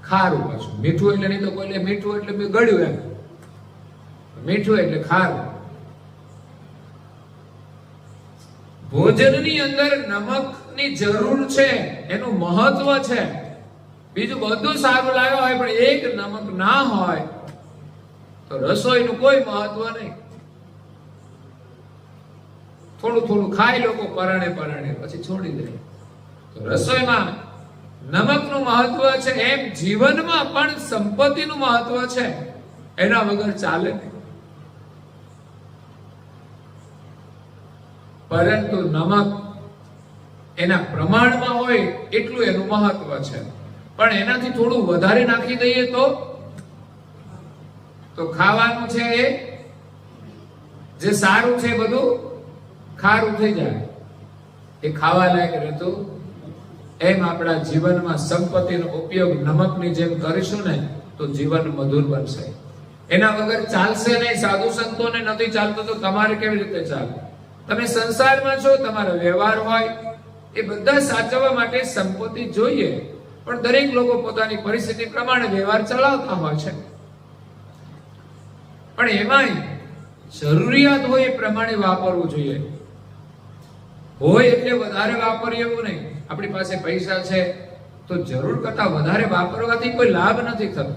ખારું. પાછું મીઠું એટલે નહીં તો કોઈ મીઠું એટલે મેં ગળ્યું એમ. મીઠું એટલે ખારું. ભોજનની અંદર નમકની જરૂર છે, એનું મહત્વ છે. બીજું બધું સારું લાવ્યો હોય પણ એક નમક ના હોય તો રસોઈનું કોઈ મહત્વ નહીં. થોડું થોડું ખાઈ લોકો પરાણે પરાણે પછી છોડી દે. તો રસોઈમાં નમકનું મહત્વ છે, એમ જીવનમાં પણ સંપત્તિનું મહત્વ છે. એના વગર ચાલે નહીં. પરંતુ નમક એના પ્રમાણમાં હોય એટલું એનું મહત્વ છે. પણ એનાથી થોડું વધારે નાખી દઈએ તો ખાવાનું છે એ જે સારું છે બધું ખારું થઈ જાય. એ ખાવા લાયક રહેતું. એમ આપણા જીવનમાં સંપત્તિનો ઉપયોગ નમકની જેમ કરીશું ને તો જીવન મધુર બનશે. એના વગર ચાલશે નહીં. સાધુ સંતોને નથી ચાલતું તો તમારે કેવી રીતે ચાલે? તમે સંસારમાં છો, તમારો વ્યવહાર હોય એ બધા સાચવવા માટે સંપત્તિ જોઈએ, પણ દરેક લોકો પોતાની પરિસ્થિતિ પ્રમાણે વ્યવહાર ચલાવતા હોય છે. પણ એમાંય જરૂરિયાત હોય એ પ્રમાણે વાપરવું જોઈએ. હોય એટલે વધારે વાપરીએ એવું નહીં. આપણી પાસે પૈસા છે તો જરૂર કરતા વધારે વાપરવાથી કોઈ લાભ નથી થતો.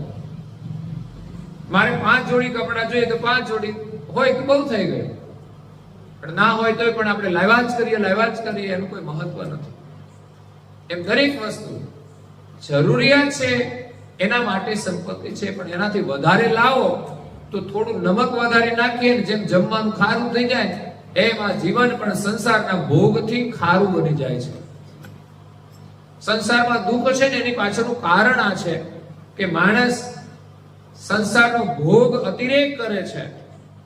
મારે 5 જોડી કપડાં જોઈએ તો 5 જોડી હોય તો બહુ થઈ ગયું, પણ ના હોય તોય પણ આપણે લાવ્યા જ કરીએ, એનું કોઈ મહત્વ નથી. એમ દરેક વસ્તુ જરૂરિયાત છે એના માટે સંપત્તિ છે, પણ એનાથી વધારે લાવો તો થોડું નમક વધારે નાખીએ ને જેમ જમવાનું ખારું થઈ જાય એમ આ જીવન પણ સંસારના ભોગથી ખારું બની જાય છે. સંસારમાં દુઃખ છે ને એની પાછળનું કારણ આ છે કે માણસ સંસારનો ભોગ અતિરેક કરે છે,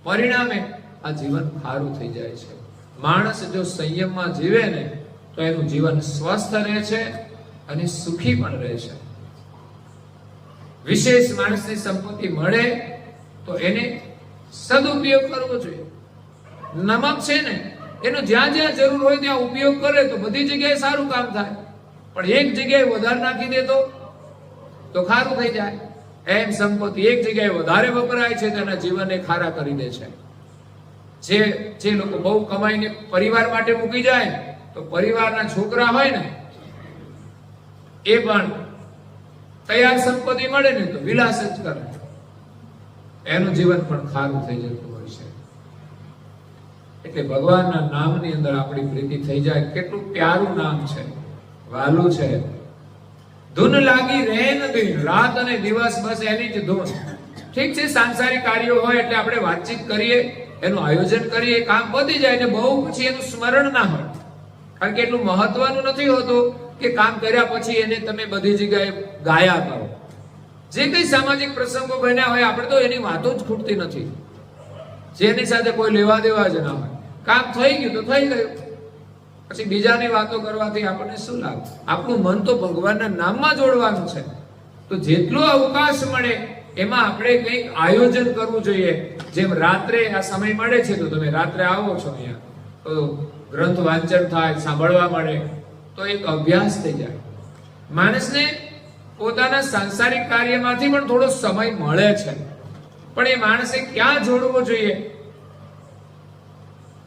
પરિણામે આ જીવન ખારું થઈ જાય છે. માણસ જો સંયમમાં જીવે ને તો એનું જીવન સ્વસ્થ રહે છે અને સુખી પણ રહે છે. વિશેષ માણસની સંપત્તિ મળે તો એને સદુપયોગ કરવો જોઈએ. નમક છે ને એનો જ્યાં જ્યાં જરૂર હોય ત્યાં ઉપયોગ કરે તો બધી જગ્યાએ સારું કામ થાય, પણ એક જગ્યાએ વધારે નાખી દે તો ખારું થઈ જાય. એમ સંપત્તિ એક જગ્યાએ વધારે વપરાય છે તેના જીવનને ખારા કરી દે છે. જે લોકો બહુ કમાઈને પરિવાર માટે મૂકી જાય તો પરિવારના છોકરા હોય ને એ પણ તૈયાર સંપત્તિ મળે ને તો વિલાસ જ કરે, એનું જીવન પણ ખારું થઈ જતું હોય છે. એટલે ભગવાનના નામની અંદર આપણી પ્રીતિ થઈ જાય. કેટલું પ્યારું નામ છે, વાલું છે. ધૂન લાગી રેન દિન, રાત અને દિવસ બસ એની જ ધૂન. ઠીક છે, સાંસારિક કાર્યો હોય એટલે આપણે વાતચીત કરીએ, એનું આયોજન કરીએ, કામ પતી જાય ને બહુ પછી એનું સ્મરણ ના હોય. કારણ કે એટલું મહત્વનું નથી હોતું કે કામ કર્યા પછી એને તમે બધી જગ્યાએ ગાયા કરો. જે કઈ સામાજિક પ્રસંગો બન્યા હોય આપણે તો એની વાતો જ ખૂટતી નથી, જેની સાથે કોઈ લેવા દેવા જ ના હોય. કામ થઈ ગયું તો થઈ ગયું, પછી બીજાની વાતો કરવાથી આપણને શું લાભ? આપણું મન તો ભગવાનના નામમાં જોડવાનું છે. તો જેટલો અવકાશ મળે એમાં આપણે કંઈક આયોજન કરવું જોઈએ. જેમ રાત્રે આ સમય મળે છે તો તમે રાત્રે આવો છો અહીંયા તો ગ્રંથ વાંચન થાય, સાંભળવા મળે તો એક અભ્યાસ થઈ જાય. માણસને પોતાના સાંસારિક કાર્યમાંથી પણ થોડો સમય મળે છે, પણ એ માણસે ક્યાં જોડવો જોઈએ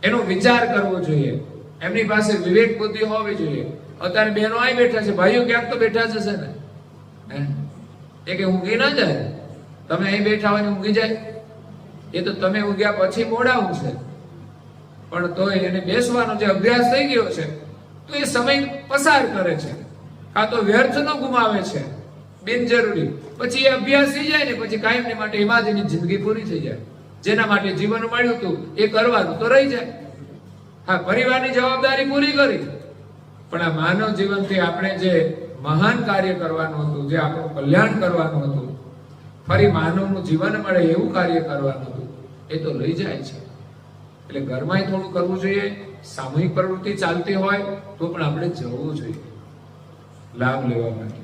એનો વિચાર કરવો જોઈએ. એમની પાસે વિવેક બુદ્ધિ હોવી જોઈએ. અત્યારે બહેનો અહીં બેઠા છે, ભાઈઓ ક્યાંક તો બેઠા જ હશે ને, એ કે ઊંઘી ના જાય. તમે અહીં બેઠા હોય ને ઊંઘી જાય એ તો તમે ઊંઘ્યા પછી મોડાવું છે, પણ તો એને બેસવાનો જે અભ્યાસ થઈ ગયો છે તો એ સમય પસાર કરે છે, કાં તો વ્યર્થ નો ગુમાવે છે બિનજરૂરી. પછી એ અભ્યાસ થઈ જાય ને પછી કાયમની માટે એમાં જ એની જિંદગી પૂરી થઈ જાય. જેના માટે જીવન મળ્યું હતું એ કરવાનું તો રહી જાય. હા, પરિવારની જવાબદારી પૂરી કરી, પણ આ માનવ જીવનથી આપણે જે મહાન કાર્ય કરવાનું હતું, જે આપણું કલ્યાણ કરવાનું હતું, ફરી માનવનું જીવન મળે એવું કાર્ય કરવાનું હતું, એ તો લઈ જાય છે. એટલે ઘરમાં થોડું કરવું જોઈએ. સામૂહિક પ્રવૃત્તિ ચાલતી હોય તો પણ આપણે જવું જોઈએ લાભ લેવા માટે.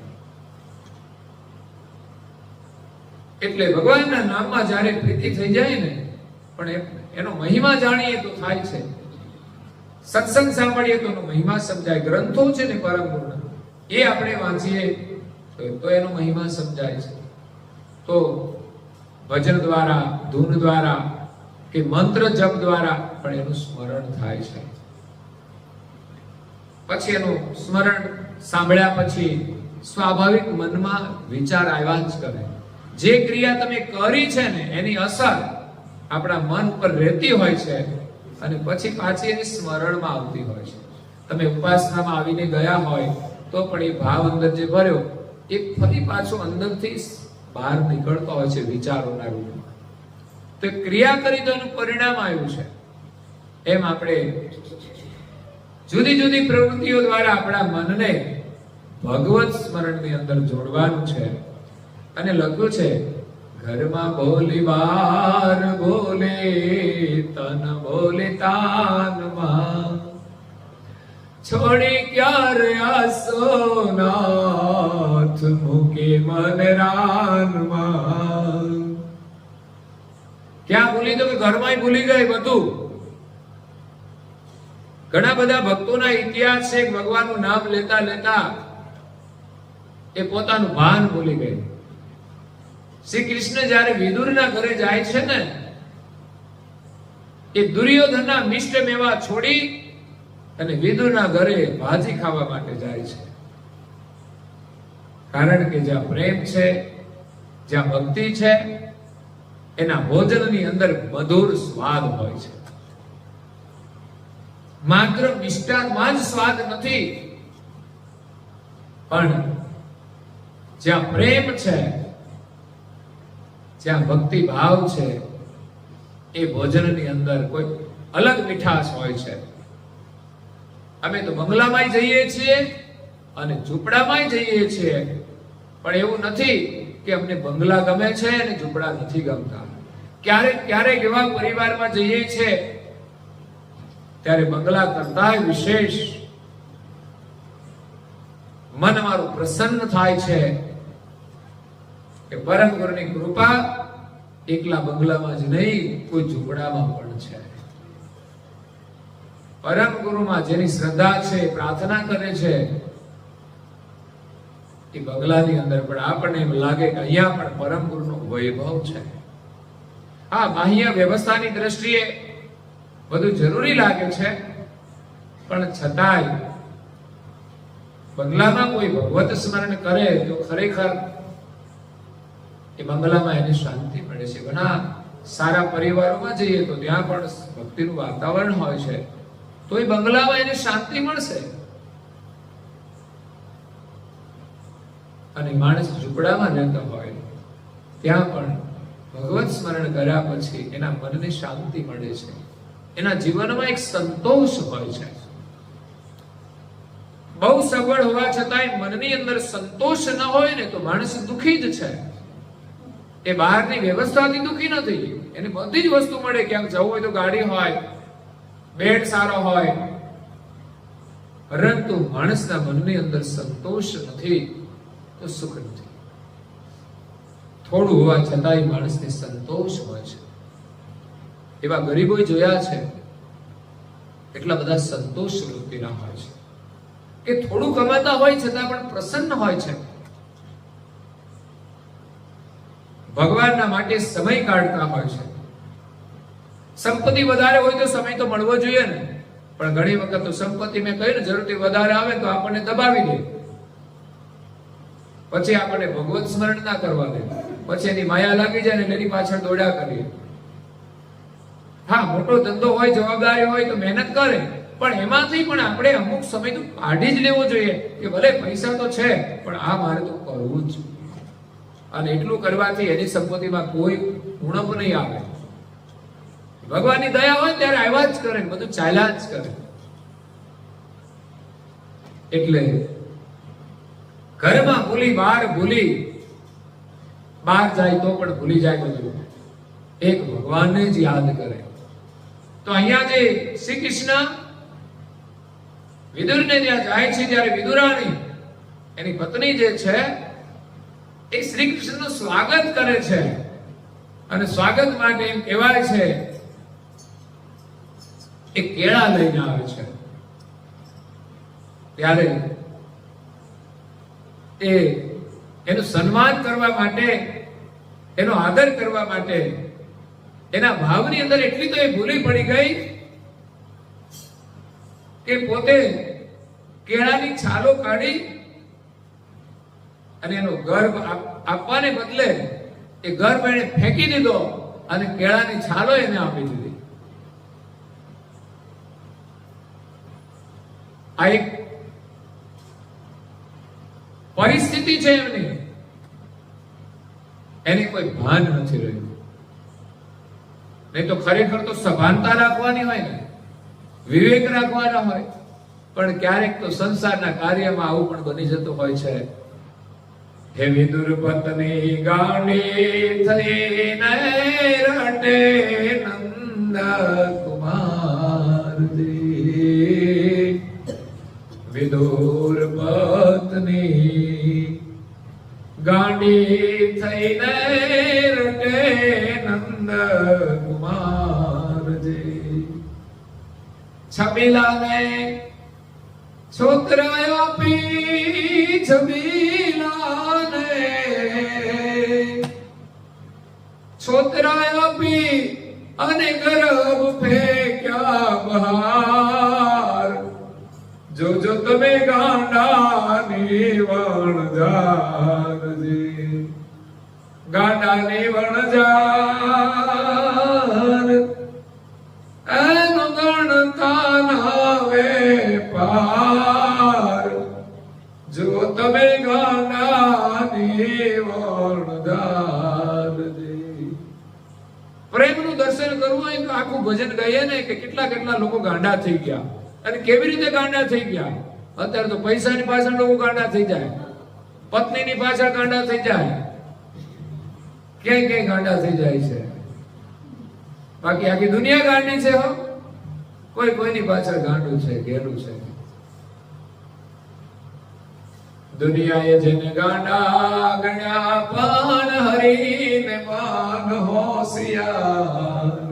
એટલે ભગવાનના નામમાં જ્યારે પ્રીતિ થઈ જાય ને, પણ એનો મહિમા જાણીએ તો થાય છે. સત્સંગ સાંભળીએ તો એનો મહિમા સમજાય. ગ્રંથો છે ને પરમ ગુણ એ આપણે વાંચીએ તો એનો મહિમા સમજાય છે. તો ભજન દ્વારા, ધૂન દ્વારા કે મંત્ર જપ દ્વારા પણ એનું સ્મરણ થાય છે. પછી એનું સ્મરણ સાંભળ્યા પછી સ્વાભાવિક મનમાં વિચાર આવ્યા જ કરે. જે ક્રિયા તમે કરી છે ને એની અસર આપણા મન પર રહેતી હોય છે અને પછી પાછી એની સ્મરણમાં આવતી હોય છે. તમે ઉપાસનામાં આવીને ગયા હોય તો પણ એ ભાવ અંદર જે ભર્યો એ ફરી પાછો અંદરથી બહાર નીકળતો હોય છે વિચારોના રૂપમાં. તો ક્રિયા કરી તો એનું પરિણામ આવ્યું છે. એમ આપણે જુદી જુદી પ્રવૃત્તિઓ દ્વારા આપણા મનને ભગવત સ્મરણની અંદર જોડવાનું છે. અને લખ્યું છે, ઘરમાં બોલી બાર બોલે તન બોલે તાનમાં, છોડી ક્યારે આસો નાથ મૂકે મન રાનમાં. ક્યાં ભૂલી તો કે ઘરમાં ભૂલી ગઈ બધું. ઘણા બધા ભક્તોના ઇતિહાસ છે, ભગવાનનું નામ લેતા લેતા એ પોતાનું ભાન ભૂલી ગઈ. શ્રી કૃષ્ણ જ્યારે વિદુરના ઘરે જાય છે ને, એ દુર્યોધનના મિષ્ટ મેવા છોડી અને વિદુરના ઘરે ભાજી ખાવા માટે જાય છે. કારણ કે જ્યાં પ્રેમ છે, જ્યાં ભક્તિ છે, એના ભોજનની અંદર મધુર સ્વાદ હોય છે. માત્ર મિષ્ટાનમાં જ સ્વાદ નથી, પણ જ્યાં પ્રેમ છે, જ્યાં ભક્તિ ભાવ છે, એ ભોજનની અંદર કોઈ અલગ મીઠાશ હોય છે. અમે તો બંગલામાં જઈએ છીએ અને ઝૂંપડામાં જઈએ છીએ, પણ એવું નથી કે અમને બંગલા ગમે છે અને ઝૂંપડા નથી ગમતા. ક્યારેક ક્યારેક એવા પરિવારમાં જઈએ છીએ ત્યારે બંગલા કરતા વિશેષ મન મારું પ્રસન્ન થાય છે કે પરમ ગુરુની કૃપા એકલા બંગલામાં જ નહીં, કોઈ ઝૂંપડામાં પણ છે. પરમ ગુરુમાં જેની શ્રદ્ધા છે, પ્રાર્થના કરે છે, એ બંગલાની અંદર પણ આપણને એમ લાગે કે અહીંયા પણ પરમ ગુરુનો વૈભવ છે. હા, બાહ્ય વ્યવસ્થાની દ્રષ્ટિએ બધું જરૂરી લાગે છે, પણ છતાંય બંગલામાં કોઈ ભગવત સ્મરણ કરે તો ખરેખર એ બંગલામાં એની શાંતિ મળે છે. ઘણા સારા પરિવારોમાં જઈએ તો ત્યાં પણ ભક્તિનું વાતાવરણ હોય છે, તો એ બંગલામાં એને શાંતિ મળશે. અને માણસ ઝૂંપડામાં રહેતો હોય ત્યાં પણ ભગવત સ્મરણ કર્યા પછી એના મનને શાંતિ મળે છે, એના જીવનમાં એક સંતોષ હોય છે. બહુ સગવડ હોવા છતાંય મનની અંદર સંતોષ ન હોય ને તો માણસ દુઃખી જ છે. એ બહારની વ્યવસ્થાથી દુઃખી નથી, એને બધી જ વસ્તુ મળે, ક્યાંક જવું હોય તો ગાડી હોય, બેડ સારો હોય, પરંતુ માણસના મનની અંદર સંતોષ નથી તો સુખ નથી. થોડું હોવા છતાંય માણસને સંતોષ હોય છે. એવા ગરીબો જોયા છે, એટલા બધા સંતોષ વૃત્તિના હોય છે કે થોડું કમાતા હોય છતાં પણ પ્રસન્ન હોય છે. ભગવાનના માટે સમય કાઢતા હોય છે. સંપત્તિ વધારે હોય તો સમય તો મળવો જોઈએ ને, પણ ઘણી વખત તો સંપત્તિ મેં કહ્યું ને જરૂરથી વધારે આવે તો આપણને દબાવી દે, પછી આપણને ભગવત સ્મરણ ના કરવા દે, પછી એની માયા લાગી જાય ને એની પાછળ દોડ્યા કરીએ. હા, મોટો ધંધો હોય, જવાબદારી હોય તો મહેનત કરે, પણ એમાંથી પણ આપણે અમુક સમય તો કાઢી જ લેવો જોઈએ કે ભલે પૈસા તો છે પણ આ મારે તો કરવું જ. અને એટલું કરવાથી એની સંપત્તિમાં કોઈ ઉણપ નહીં આવે. ભગવાનની દયા હોય ત્યારે આવ્યા જ કરે, બધું ચાલ્યા જ કરે. એટલે ઘરમાં ભૂલી, બહાર જાય તો પણ ભૂલી જાય બધું, એક ભગવાનને જ યાદ કરે. તો અહીંયા જે શ્રી કૃષ્ણ વિદુરને ત્યાં જાય છે ત્યારે વિદુરાણી એની પત્ની જે છે એ શ્રી કૃષ્ણનું સ્વાગત કરે છે, અને સ્વાગત માટે એમ કહેવાય છે એ કેળા લઈને આવે છે. ત્યારે એનું સન્માન કરવા માટે, એનો આદર કરવા માટે એના ભાવની અંદર એટલી તો એ ભૂલી પડી ગઈ કે પોતે કેળાની છાલો કાઢી અને એનો ગર્ભ આપવાને બદલે એ ગર્ભ એને ફેંકી દીધો અને કેળાની છાલો એને આપી દીધી. આ એક પરિસ્થિતિ છે એમની, એની કોઈ ભાન નથી રહ્યું. નહીં તો ખરેખર તો સભાનતા રાખવાની હોય ને, વિવેક રાખવાના હોય, પણ ક્યારેક તો સંસારના કાર્યમાં આવું પણ બની જતું હોય છે. હે વિદુર પત્ની ગાંડી થઈને રટે નંદ કુમારજી, વિદુર પત્ની ગાંડી થઈને રટે નંદ કુમારજી. છબીલાને છોતરા આપી, છબીલાને છોતરા આપી અને ગરબ ફેંક્યા બહાર. જોજો તમે ગાંડાની વણઝાર, ગાંડાની વણઝાર એનો ગણતા નાવે પાર. જો તમે ગાંડાની વણઝાર. પ્રેમનું દર્શન કરવું હોય તો આખું ભજન ગાઈએ ને કે કેટલા કેટલા લોકો ગાંડા થઈ ગયા, અને કેવી રીતે ગાંડા થઈ ગયા. અત્યારે તો પૈસાની પાછળ લોકો ગાંડા થઈ જાય, પત્નીની પાછળ ગાંડા થઈ જાય, ક્યાંય ક્યાંય ગાંડા થઈ જાય છે. બાકી આખી દુનિયા ગાંડી છે. હો, કોઈ કોઈની પાછળ ગાંડું છે, ઘેલું છે. દુનિયાએ જેને ગાંડા ગણ્યા પણ હરીને માન હોશિયાર.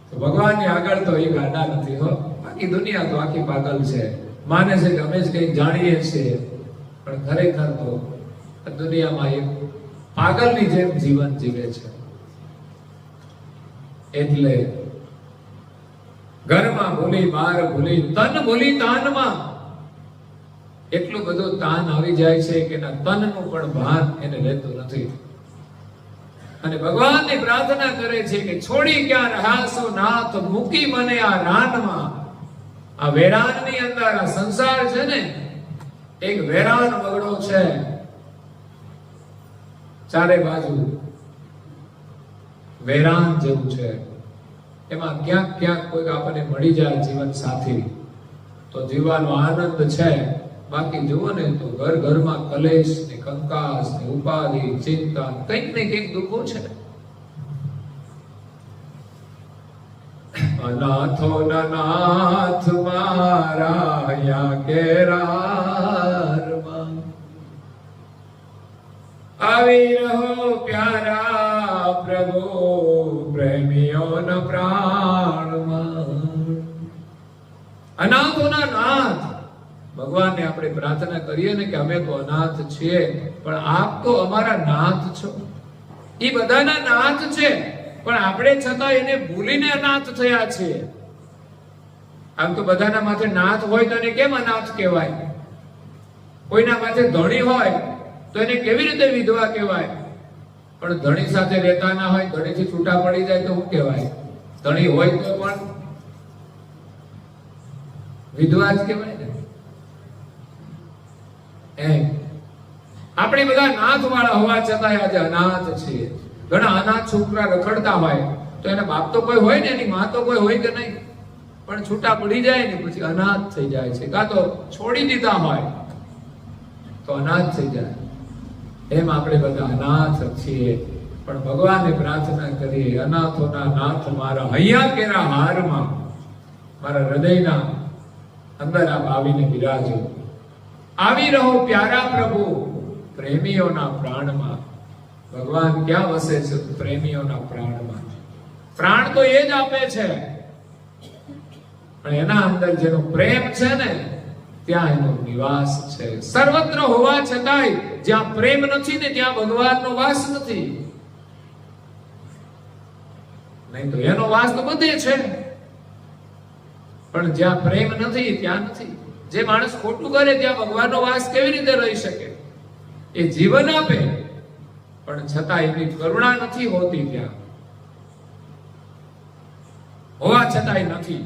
તો ભગવાનની આગળ તો એ ગાંડા નથી. હો, બાકી દુનિયા તો આખી પાગલ છે. માને છે કે અમે જ કંઈક જાણીએ છીએ, પણ ખરેખર તો દુનિયામાં એક પાગલની જેમ જીવન જીવે છે. એટલે ઘરમાં ભૂલી, બહાર ભૂલી, તન ભૂલી તાનમાં. એટલું બધું તાન આવી જાય છે કે એના તનનું પણ ભાન એને રહેતું નથી. અને ભગવાનની પ્રાર્થના કરે છે કે છોડી ક્યાં રહાસો નાથ, મૂકી મને આ રાનમાં. આ વેરાનની અંદર આ સંસાર છે ને, એક વેરાન વગડો છે. ચારે બાજુ વેરાન જેવું છે. એમાં ક્યાંક ક્યાંક કોઈ આપણને મળી જાય જીવન સાથી તો જીવવાનો આનંદ છે. બાકી જુઓ ને તો ઘર ઘરમાં કલેશ ને કંકાસ ને ઉપાધિ, ચિંતા, કંઈક ને કંઈક દુઃખો છે. અનાથો નાથ મારા યા કેરારમાં, આવી રહો પ્યારા પ્રભુ પ્રેમીઓના પ્રાણમાં. અનાથોના નાથ ભગવાનને આપણે પ્રાર્થના કરીએ ને કે અમે તો અનાથ છીએ, પણ આપ તો અમારા નાથ છો. એ બધાના નાથ છે, પણ આપણે છતાં એને ભૂલીને અનાથ થયા છીએ. આમ તો બધાના માથે નાથ હોય તો એને કેમ અનાથ કહેવાય? કોઈના માથે ધણી હોય તો એને કેવી રીતે વિધવા કહેવાય? પણ ધણી સાથે રહેતા ના હોય, ધણીથી છૂટા પડી જાય તો શું કહેવાય? ધણી હોય તો પણ વિધવા જ કહેવાય ને. આપણે બધા નાથ વાળા હોવા છતાં આજે અનાથ છીએ. ઘણા અનાથ છોકરા રખડતા હોય તો એના બાપ તો કોઈ હોય ને, એની માં તો કોઈ હોય કે નહીં, પણ છૂટા પડી જાય ને પછી અનાથ થઈ જાય છે. કાં તો છોડી દીધા હોય તો અનાથ થઈ જાય. એમ આપણે બધા અનાથ છીએ. પણ ભગવાનને પ્રાર્થના કરીએ, અનાથોના નાથ મારા હૈયા કેરા હારમાં, મારા હૃદયના અંદર આપ આવીને બિરાજો. આવી રહો પ્યારા પ્રભુ પ્રેમીઓના પ્રાણમાં. ભગવાન ક્યાં વસે છે? પ્રેમીઓના પ્રાણમાં. પ્રાણ તો એ જ આપે છે, પણ એના અંદર જેનો પ્રેમ છે ને ત્યાં એનો નિવાસ છે. સર્વત્ર હોવા છતાંય જ્યાં પ્રેમ નથી ને ત્યાં ભગવાનનો વાસ નથી. નહીં તો એનો વાસ તો બધે છે, પણ જ્યાં પ્રેમ નથી ત્યાં નથી. જે માણસ ખોટું કરે ત્યાં ભગવાનનો વાસ કેવી રીતે રહી શકે? એ જીવન આપે પણ છતાં એની કરુણા નથી હોતી. ત્યાં હોવા છતાંય નથી,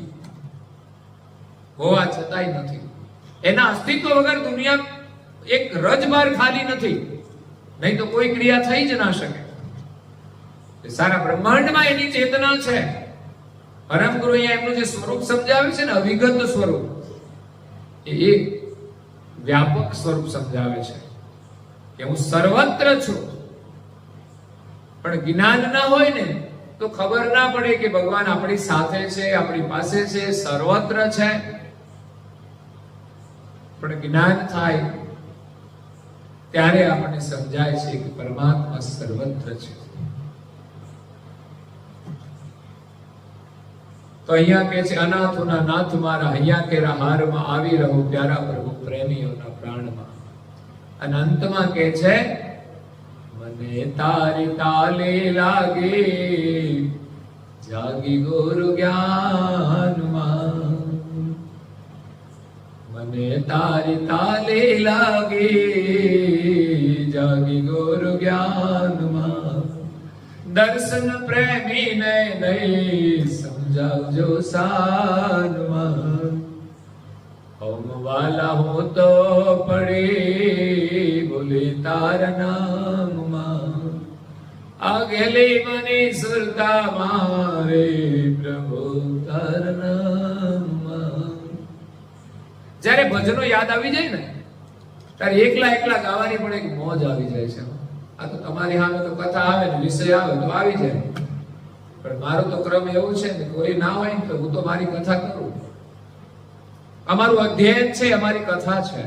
હોવા છતાંય નથી. એના અસ્તિત્વ વગર દુનિયા એક રજબાર ખાલી નથી. નહીં તો કોઈ ક્રિયા થઈ જ ના શકે. સારા બ્રહ્માંડમાં એની ચેતના છે. પરમગુરુ અહીંયા એમનું જે સ્વરૂપ સમજાવે છે ને, અવિગત સ્વરૂપ, એ એક વ્યાપક સ્વરૂપ સમજાવે છે કે હું સર્વત્ર છું. પણ જ્ઞાન ના હોય ને તો ખબર ના પડે કે ભગવાન આપણી સાથે છે, આપણી પાસે છે, સર્વત્ર છે. પણ જ્ઞાન થાય ત્યારે આપણને સમજાય છે કે પરમાત્મા સર્વત્ર છે. તો અહીંયા કે છે અનાથોના નાથ મારા, અહીંયા કેરા હારમાં આવી રહું પ્યારા પ્રભુ પ્રેમીઓના પ્રાણમાં. અને અંતમાં કે છે મને તારી તાલે લાગે જાગી ગુરુ જ્ઞાનમાં, મને તારી તાલે લાગે જાગી ગુરુ જ્ઞાનમાં. દર્શન પ્રેમીને દઈ સમજાવજો સાનમાં, ઓમ વાલા હું તો પડી બોલે તારા નામમાં, આગેલી મની સુરતા મારે પ્રભુ તારા નામમાં. જ્યારે ભજનો યાદ આવી જાય ને ત્યારે એકલા એકલા ગાવાની પણ એક મોજ આવી જાય છે. આ તો તમારી સામે તો કથા આવે ને વિષય આવે તો આવી જાય, પણ મારો તો ક્રમ એવું છે ને કોઈ ના હોય ને તો હું તો મારી કથા કરું. અમારું અધ્યયન છે, અમારી કથા છે.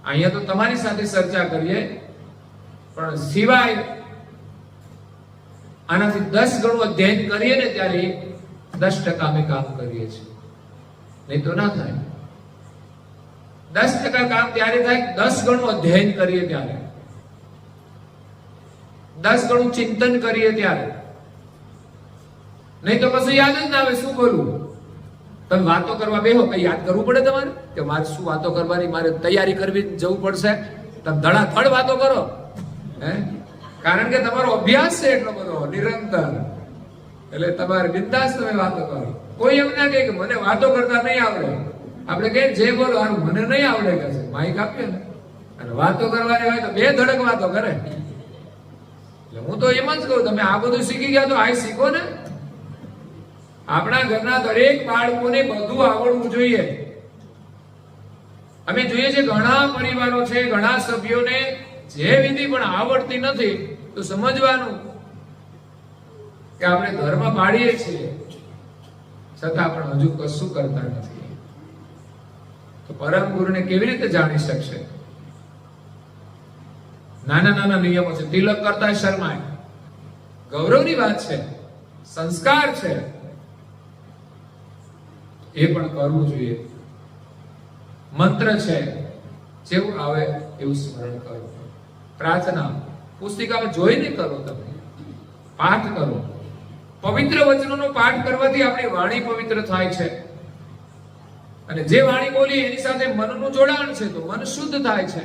અહીંયા તો તમારી સાથે ચર્ચા કરીએ, પણ સિવાય આનાથી 10 ગણું અધ્યયન કરીએ ને ત્યારે 10% અમે કામ કરીએ છીએ, નહીં તો ના થાય. 10% કામ ત્યારે થાય 10 ગણું અધ્યયન કરીએ ત્યારે, 10 ગણું ચિંતન કરીએ ત્યારે. નહીં તો કશું યાદ જ ના આવે. શું બોલવું? તમે વાતો કરવા બેહો, કઈ યાદ કરવું પડે તમારે કે મારે શું વાતો કરવાની, મારે તૈયારી કરવી જવું પડશે? તમે ધડાધડ વાતો કરો, હે? કારણ કે તમારો અભ્યાસ છે એટલો બધો નિરંતર, એટલે તમારે બિંદાસ તમે વાતો કરો. કોઈ એમ ના કહે કે મને વાતો કરતા નહીં આવડે. આપણે કહીએ જે બોલો આનું મને નહીં આવડે, કે છે માઈક આપીએ ને અને વાતો કરવાની હોય તો 2 ધડક વાતો કરે. એટલે હું તો એમ જ કહું, તમે આ બધું શીખી ગયા તો આ શીખો ને. આપણા ઘરના દરેક બાળકોને બધું આવડવું જોઈએ. અમે જોઈએ છે ઘણા પરિવારો છે, ઘણા સભ્યોને જે વિધિ પણ આવડતી નથી, તો સમજવાનું કે આપણે ધર્મ પાડીએ છીએ છતાં પણ હજુ કશું કરતા નથી. તો પરમ ગુરુને કેવી રીતે જાણી શકશે? નાના નાના નિયમો છે. તિલક કરતા શરમાય, ગૌરવની વાત છે, સંસ્કાર છે, એ પણ કરવું જોઈએ. મંત્ર છે, જેવું આવે એવું સ્મરણ કરો. પ્રાર્થના પુસ્તિકામાં જોઈને કરો, તમે પાઠ કરો. પવિત્ર વચનોનો પાઠ કરવાથી આપણી વાણી પવિત્ર થાય છે, અને જે વાણી બોલી એની સાથે મનનું જોડાણ છે તો મન શુદ્ધ થાય છે.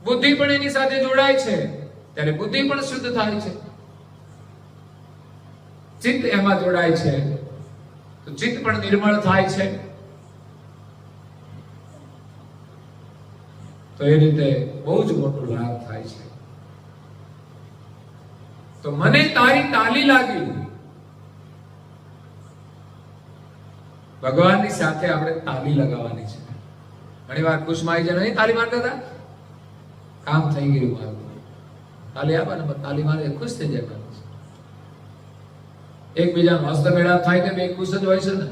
બુદ્ધિ પણ એની સાથે જોડાય છે ત્યારે બુદ્ધિ પણ શુદ્ધ થાય છે. ચિત્ત એમાં જોડાય છે તો ચિત્ત પણ નિર્મળ થાય છે. તો એ રીતે બહુ જ મોટો લાભ થાય છે. તો મને તારી તાલી લાગી. ભગવાનની સાથે આપણે તાલી લગાવવાની છે. ઘણી વાર કુશમાઈ જણ નહીં તાલી મારતા હતા, કામ થઈ ગયું મારું, તાલી આપે ને તાલી મારે ખુશ થઈ જાય. એકબીજાનો હસ્તમેળાપ થાય કે બે ખુશ જ હોય છે ને.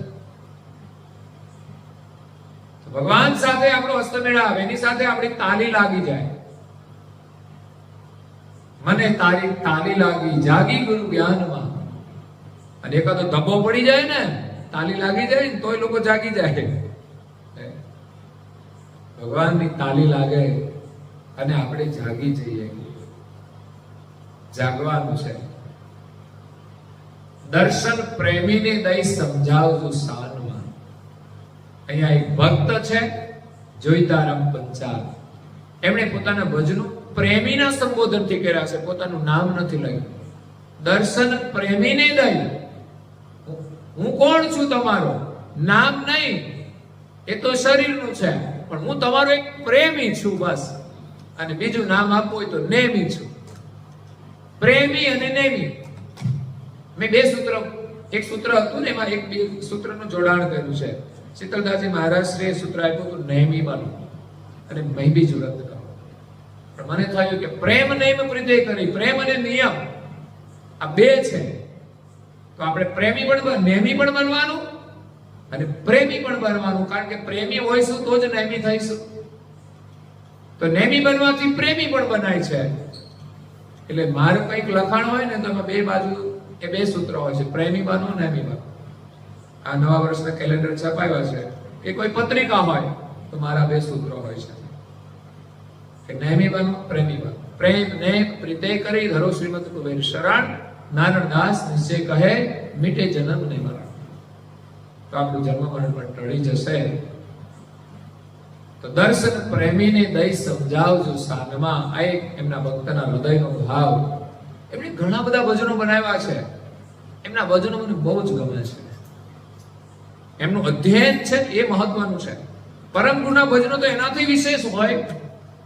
ભગવાન સાથે આપણો હસ્તમેળાપ, એની સાથે આપણી તાલી લાગી જાય. મને તારી તાલી લાગી જાગી ગુરુ જ્ઞાનમાં. અને એકાદો ધબ્બો પડી જાય ને, તાલી લાગી જાય ને તોય લોકો જાગી જાય. ભગવાનની તાલી લાગે અને આપણે જાગી જઈએ. જાગવાનું છે. દર્શન પ્રેમીને દઈ સમજાવજો સાનમાં. અહીંયા એક ભક્ત છે જોઈતારામ પંચાલ, એમણે પોતાના ભજનો પ્રેમીના સંબોધનથી કર્યા છે, પોતાનું નામ નથી લખ્યું. દર્શન પ્રેમીને દઈ. હું કોણ છું તમારો? નામ નહીં, એ તો શરીરનું છે, પણ હું તમારો એક પ્રેમી છું બસ. અને બીજું નામ આપવું હોય તો નેમી છું. પ્રેમી અને નેમી, મેં 2 સૂત્ર, એક સૂત્ર હતું ને એમાં એક 2 સૂત્રનું જોડાણ કર્યું છે. શીતલદાસજી મહારાજશ્રીએ સૂત્ર આપ્યું હતું નેમી વાળું, અને મેં બીજું રદ કરો. પણ મને થયું કે પ્રેમ નેમ પ્રીતે કરી, પ્રેમ અને નિયમ આ 2 છે. તો આપણે પ્રેમી પણ નેમી પણ બનવાનું અને પ્રેમી પણ બનવાનું. કારણ કે પ્રેમી હોઈશું તો જ નેમી થઈશું. તો નેમી બનવાથી પ્રેમી પણ બનાય છે. એટલે મારું કંઈક લખાણ હોય ને તો 2 બાજુ એ 2 સૂત્રો હોય છે, પ્રેમી બનો, નેમી બનો. આ નવા વર્ષના કેલેન્ડર છપાવ્યા છે કે કોઈ પત્રિકા હોય તો મારા 2 સૂત્રો હોય છે કે નેમી બનો, પ્રેમી બનો. પ્રેમ ને પ્રીતે કરી ધરો શ્રીમદ કુબેર શરણ, નારણદાસ નિશ્ચય કહે મીટે જન્મ ને મરણ. તો આપણું જન્મ મરણ પણ ટળી જશે. તો દર્શન પ્રેમીને દઈ સમજાવજો સાનમાં. આ એક એમના ભક્તના હૃદયનો ભાવ. એમણે ઘણા બધા ભજનો બનાવ્યા છે. એમના ભજનો મને બહુ જ ગમે છે. એમનું અધ્યયન છે એ મહત્વનું છે. પરમ ગુરુના ભજનો તો એનાથી વિશેષ હોય,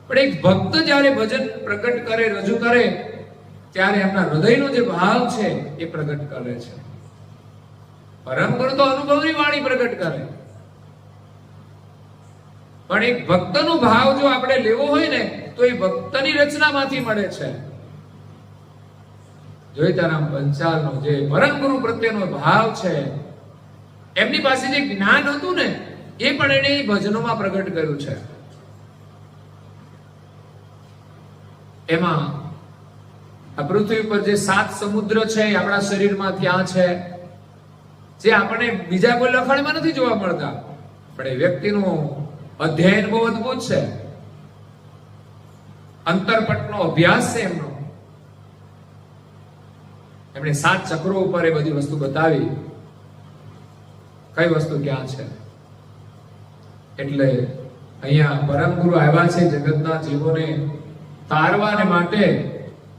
પણ એક ભક્ત જ્યારે ભજન પ્રગટ કરે, રજૂ કરે, ત્યારે એમના હૃદયનો જે ભાવ છે એ પ્રગટ કરે છે. પરમ ગુરુ તો અનુભવની વાણી પ્રગટ કરે, પણ એક ભક્તનો ભાવ જો આપણે લેવો હોય ને તો એ ભક્તની રચનામાંથી મળે છે. જોઈતારામ પંચાલનો જે પરમ ગુરુ પ્રત્યેનો ભાવ છે, એમની પાસે જે જ્ઞાન હતું ને એ પણ એને ભજનોમાં પ્રગટ કર્યું છે. એમાં આ પૃથ્વી પર જે 7 સમુદ્ર છે એ આપણા શરીરમાં ત્યાં છે, જે આપણને બીજા કોઈ લખાણમાં નથી જોવા મળતા, પણ એ વ્યક્તિનું અધ્યયન બહુ અદભુત છે. અંતરપટનો અભ્યાસ છે એમનો. એમણે 7 ચક્રો ઉપર એ બધી વસ્તુ બતાવી, કઈ વસ્તુ ક્યાં છે. એટલે અહીંયા પરમ ગુરુ આવ્યા છે જગતના જીવોને તારવાને માટે.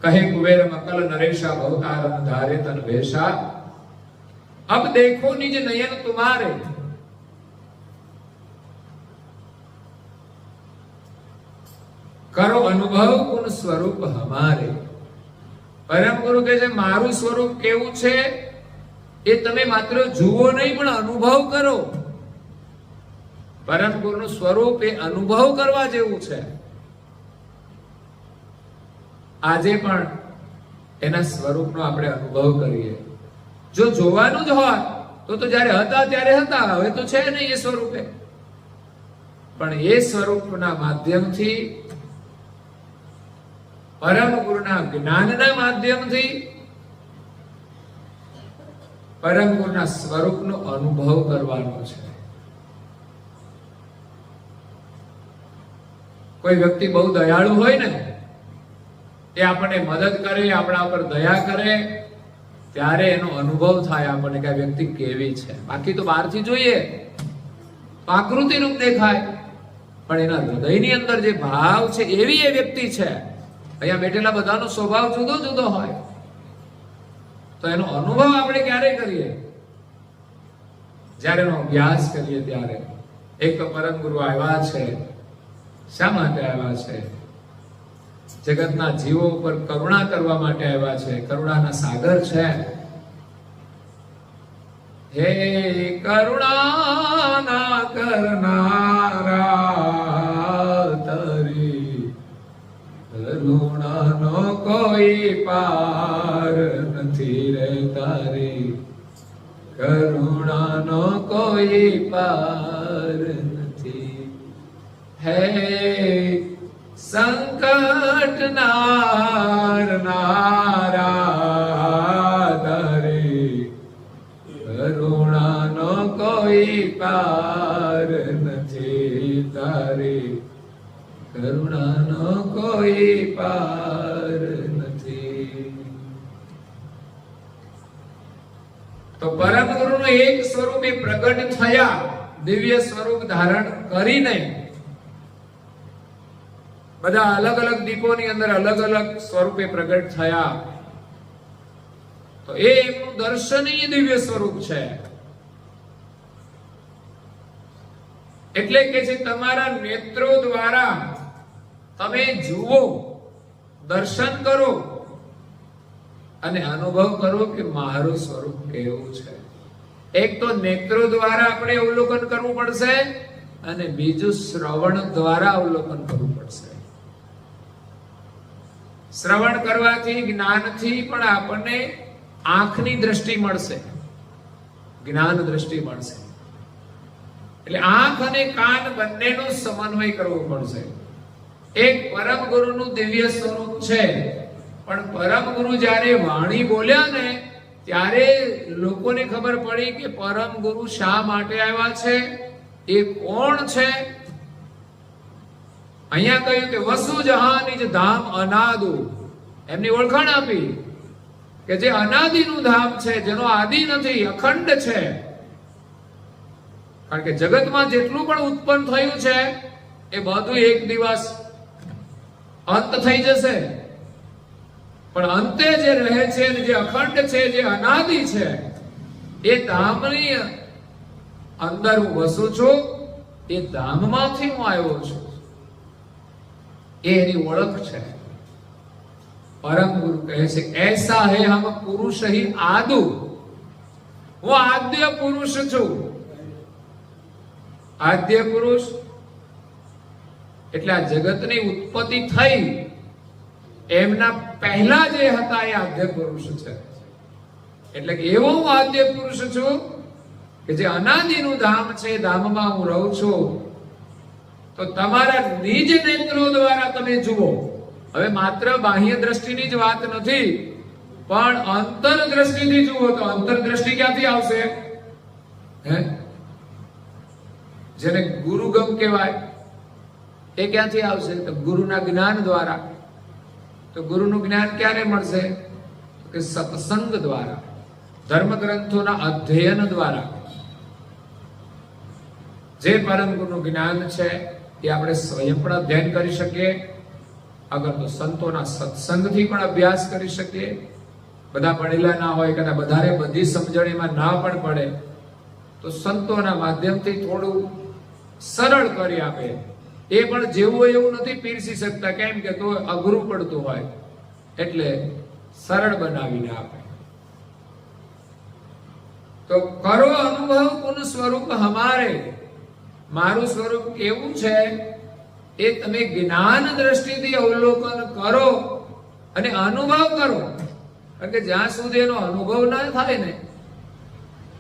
કહે કુબેર મકલ નરેશા ભવતારન ધારે તન ભેશા, અબ દેખો નિજ નયન તુમારે, કરો અનુભવ ગુણ સ્વરૂપ હમારે. પરમ ગુરુ કહે છે મારું સ્વરૂપ કેવું છે એ તમે માત્ર જુઓ નહીં પણ અનુભવ કરો. પરમ ગુરુનું સ્વરૂપ એ અનુભવ કરવા જેવું છે. આજે પણ એના સ્વરૂપનો આપણે અનુભવ કરીએ. જો જોવાનું જ હોય તો જ્યારે હતા ત્યારે હતા, હવે તો છે નહીં એ સ્વરૂપે. પણ એ સ્વરૂપના માધ્યમથી, પરમ ગુરુના જ્ઞાનના માધ્યમથી, પરમ ગુરુના સ્વરૂપનો અનુભવ કરવાનો છે. કોઈ વ્યક્તિ બહુ દયાળુ હોય ને, એ આપણને મદદ કરે, આપણા પર દયા કરે, ત્યારે એનો અનુભવ થાય આપણને કે આ વ્યક્તિ કેવી છે. બાકી તો બહારથી જોઈએ આકૃતિ રૂપ દેખાય, પણ એના હૃદયની અંદર જે ભાવ છે એવી એ વ્યક્તિ છે. અહીંયા બેઠેલા બધાનો સ્વભાવ જુદો જુદો હોય, તો એનો અનુભવ આપણે ક્યારે કરીએ? જ્યારે એનો અભ્યાસ કરીએ ત્યારે. એક તો પરમ ગુરુ આવ્યા છે, શા માટે આવ્યા છે? જગતના જીવો ઉપર કરુણા કરવા માટે આવ્યા છે. કરુણાના સાગર છે. હે કરુણાના કરનારા, તારી કરુણાનો કોઈ પાર નથી રે, તારી કરુણાનો કોઈ પાર નથી. હે સંકટ નારનારા, તારી કરુણાનો કોઈ પાર નથી, તારી કરુણાનો કોઈ પાર નથી. તો પરમ ગુરુનું એક સ્વરૂપ એ પ્રગટ થયા, દિવ્ય સ્વરૂપ ધારણ કરીને. બધા અલગ અલગ દીપોની અંદર અલગ અલગ સ્વરૂપે પ્રગટ થયા. તો એ એમનું દર્શનીય દિવ્ય સ્વરૂપ છે. એટલે કે છે તમારા નેત્રો દ્વારા તમે જુઓ, દર્શન કરો અને અનુભવ કરો કે મારું સ્વરૂપ કેવું છે. એક તો નેત્રો દ્વારા આપણે અવલોકન કરવું પડશે, અને બીજું શ્રવણ દ્વારા અવલોકન કરવું પડશે. શ્રવણ કરવાથી, જ્ઞાનથી પણ આપણને આંખની દ્રષ્ટિ મળશે, જ્ઞાન દ્રષ્ટિ મળશે. એટલે આંખ અને કાન બંનેનો સમન્વય કરવો પડશે. એક પરમ ગુરુનું દિવ્ય સ્વરૂપ છે, પણ પરમ ગુરુ જ્યારે વાણી બોલ્યા ને ત્યારે લોકોને ખબર પડી કે પરમ ગુરુ શા માટે આવ્યા છે, એ કોણ છે. અહીંયા કહ્યું કે વસુ જહાની જ ધામ અનાદુ, એમની ઓળખાણ આપી કે જે અનાદિનું ધામ છે, જેનો આદિ નથી, અખંડ છે. કારણ કે જગતમાં જેટલું પણ ઉત્પન્ન થયું છે એ બધું એક દિવસ અંત થઈ જશે, પણ અંતે જે રહે છે, જે અખંડ છે, જે અનાદિ છે, એ ધામની અંદર હું વસું છું. એ ધામમાંથી હું આવ્યો છું, એ એની ઓળખ છે. પરમ ગુરુ કહે છે એસા હે હમ પુરુષ હી આદુ, હું આદ્ય પુરુષ છું. આદ્ય પુરુષ એટલે આ જગતની ઉત્પત્તિ થઈ એમના પહેલા જે હતા એ આદ્ય પુરુષ છે. એટલે કે એવો હું આદ્ય પુરુષ છું કે જે અનાદિનું ધામ છે, ધામમાં હું રહું છું. તો તમારા નિજ નેત્રો દ્વારા તમે જુઓ. હવે માત્ર બાહ્ય દ્રષ્ટિની જ વાત નથી, પણ અંતર દ્રષ્ટિથી જુઓ. તો અંતર દ્રષ્ટિ ક્યાંથી આવશે? હે, જેને ગુરુગમ કહેવાય એ ક્યાંથી આવશે? તો ગુરુના જ્ઞાન દ્વારા. તો ગુરુનું જ્ઞાન ક્યારે મળશે? કે સત્સંગ દ્વારા, ધર્મ ગ્રંથોના અધ્યયન દ્વારા. જે પરમ ગુરુનું જ્ઞાન છે એ આપણે સ્વયં પણ અધ્યયન કરી શકીએ, અગર તો સંતોના સત્સંગથી પણ અભ્યાસ કરી શકીએ. બધા ભણેલા ના હોય, કદાચ બધાને બધી સમજણીમાં ના પણ પડે, તો સંતોના માધ્યમથી થોડું સરળ કરી આપે. એ પણ જેવું એવું નથી પીરસી શકતા, કેમ કે તો અઘરું પડતું હોય, એટલે સરળ બનાવીને આપે. તો કરો અનુભવ પુન સ્વરૂપ હમારે, મારું સ્વરૂપ કેવું છે એ તમે જ્ઞાન દ્રષ્ટિથી અવલોકન કરો અને અનુભવ કરો. કારણ કે જ્યાં સુધી એનો અનુભવ ના થાય ને,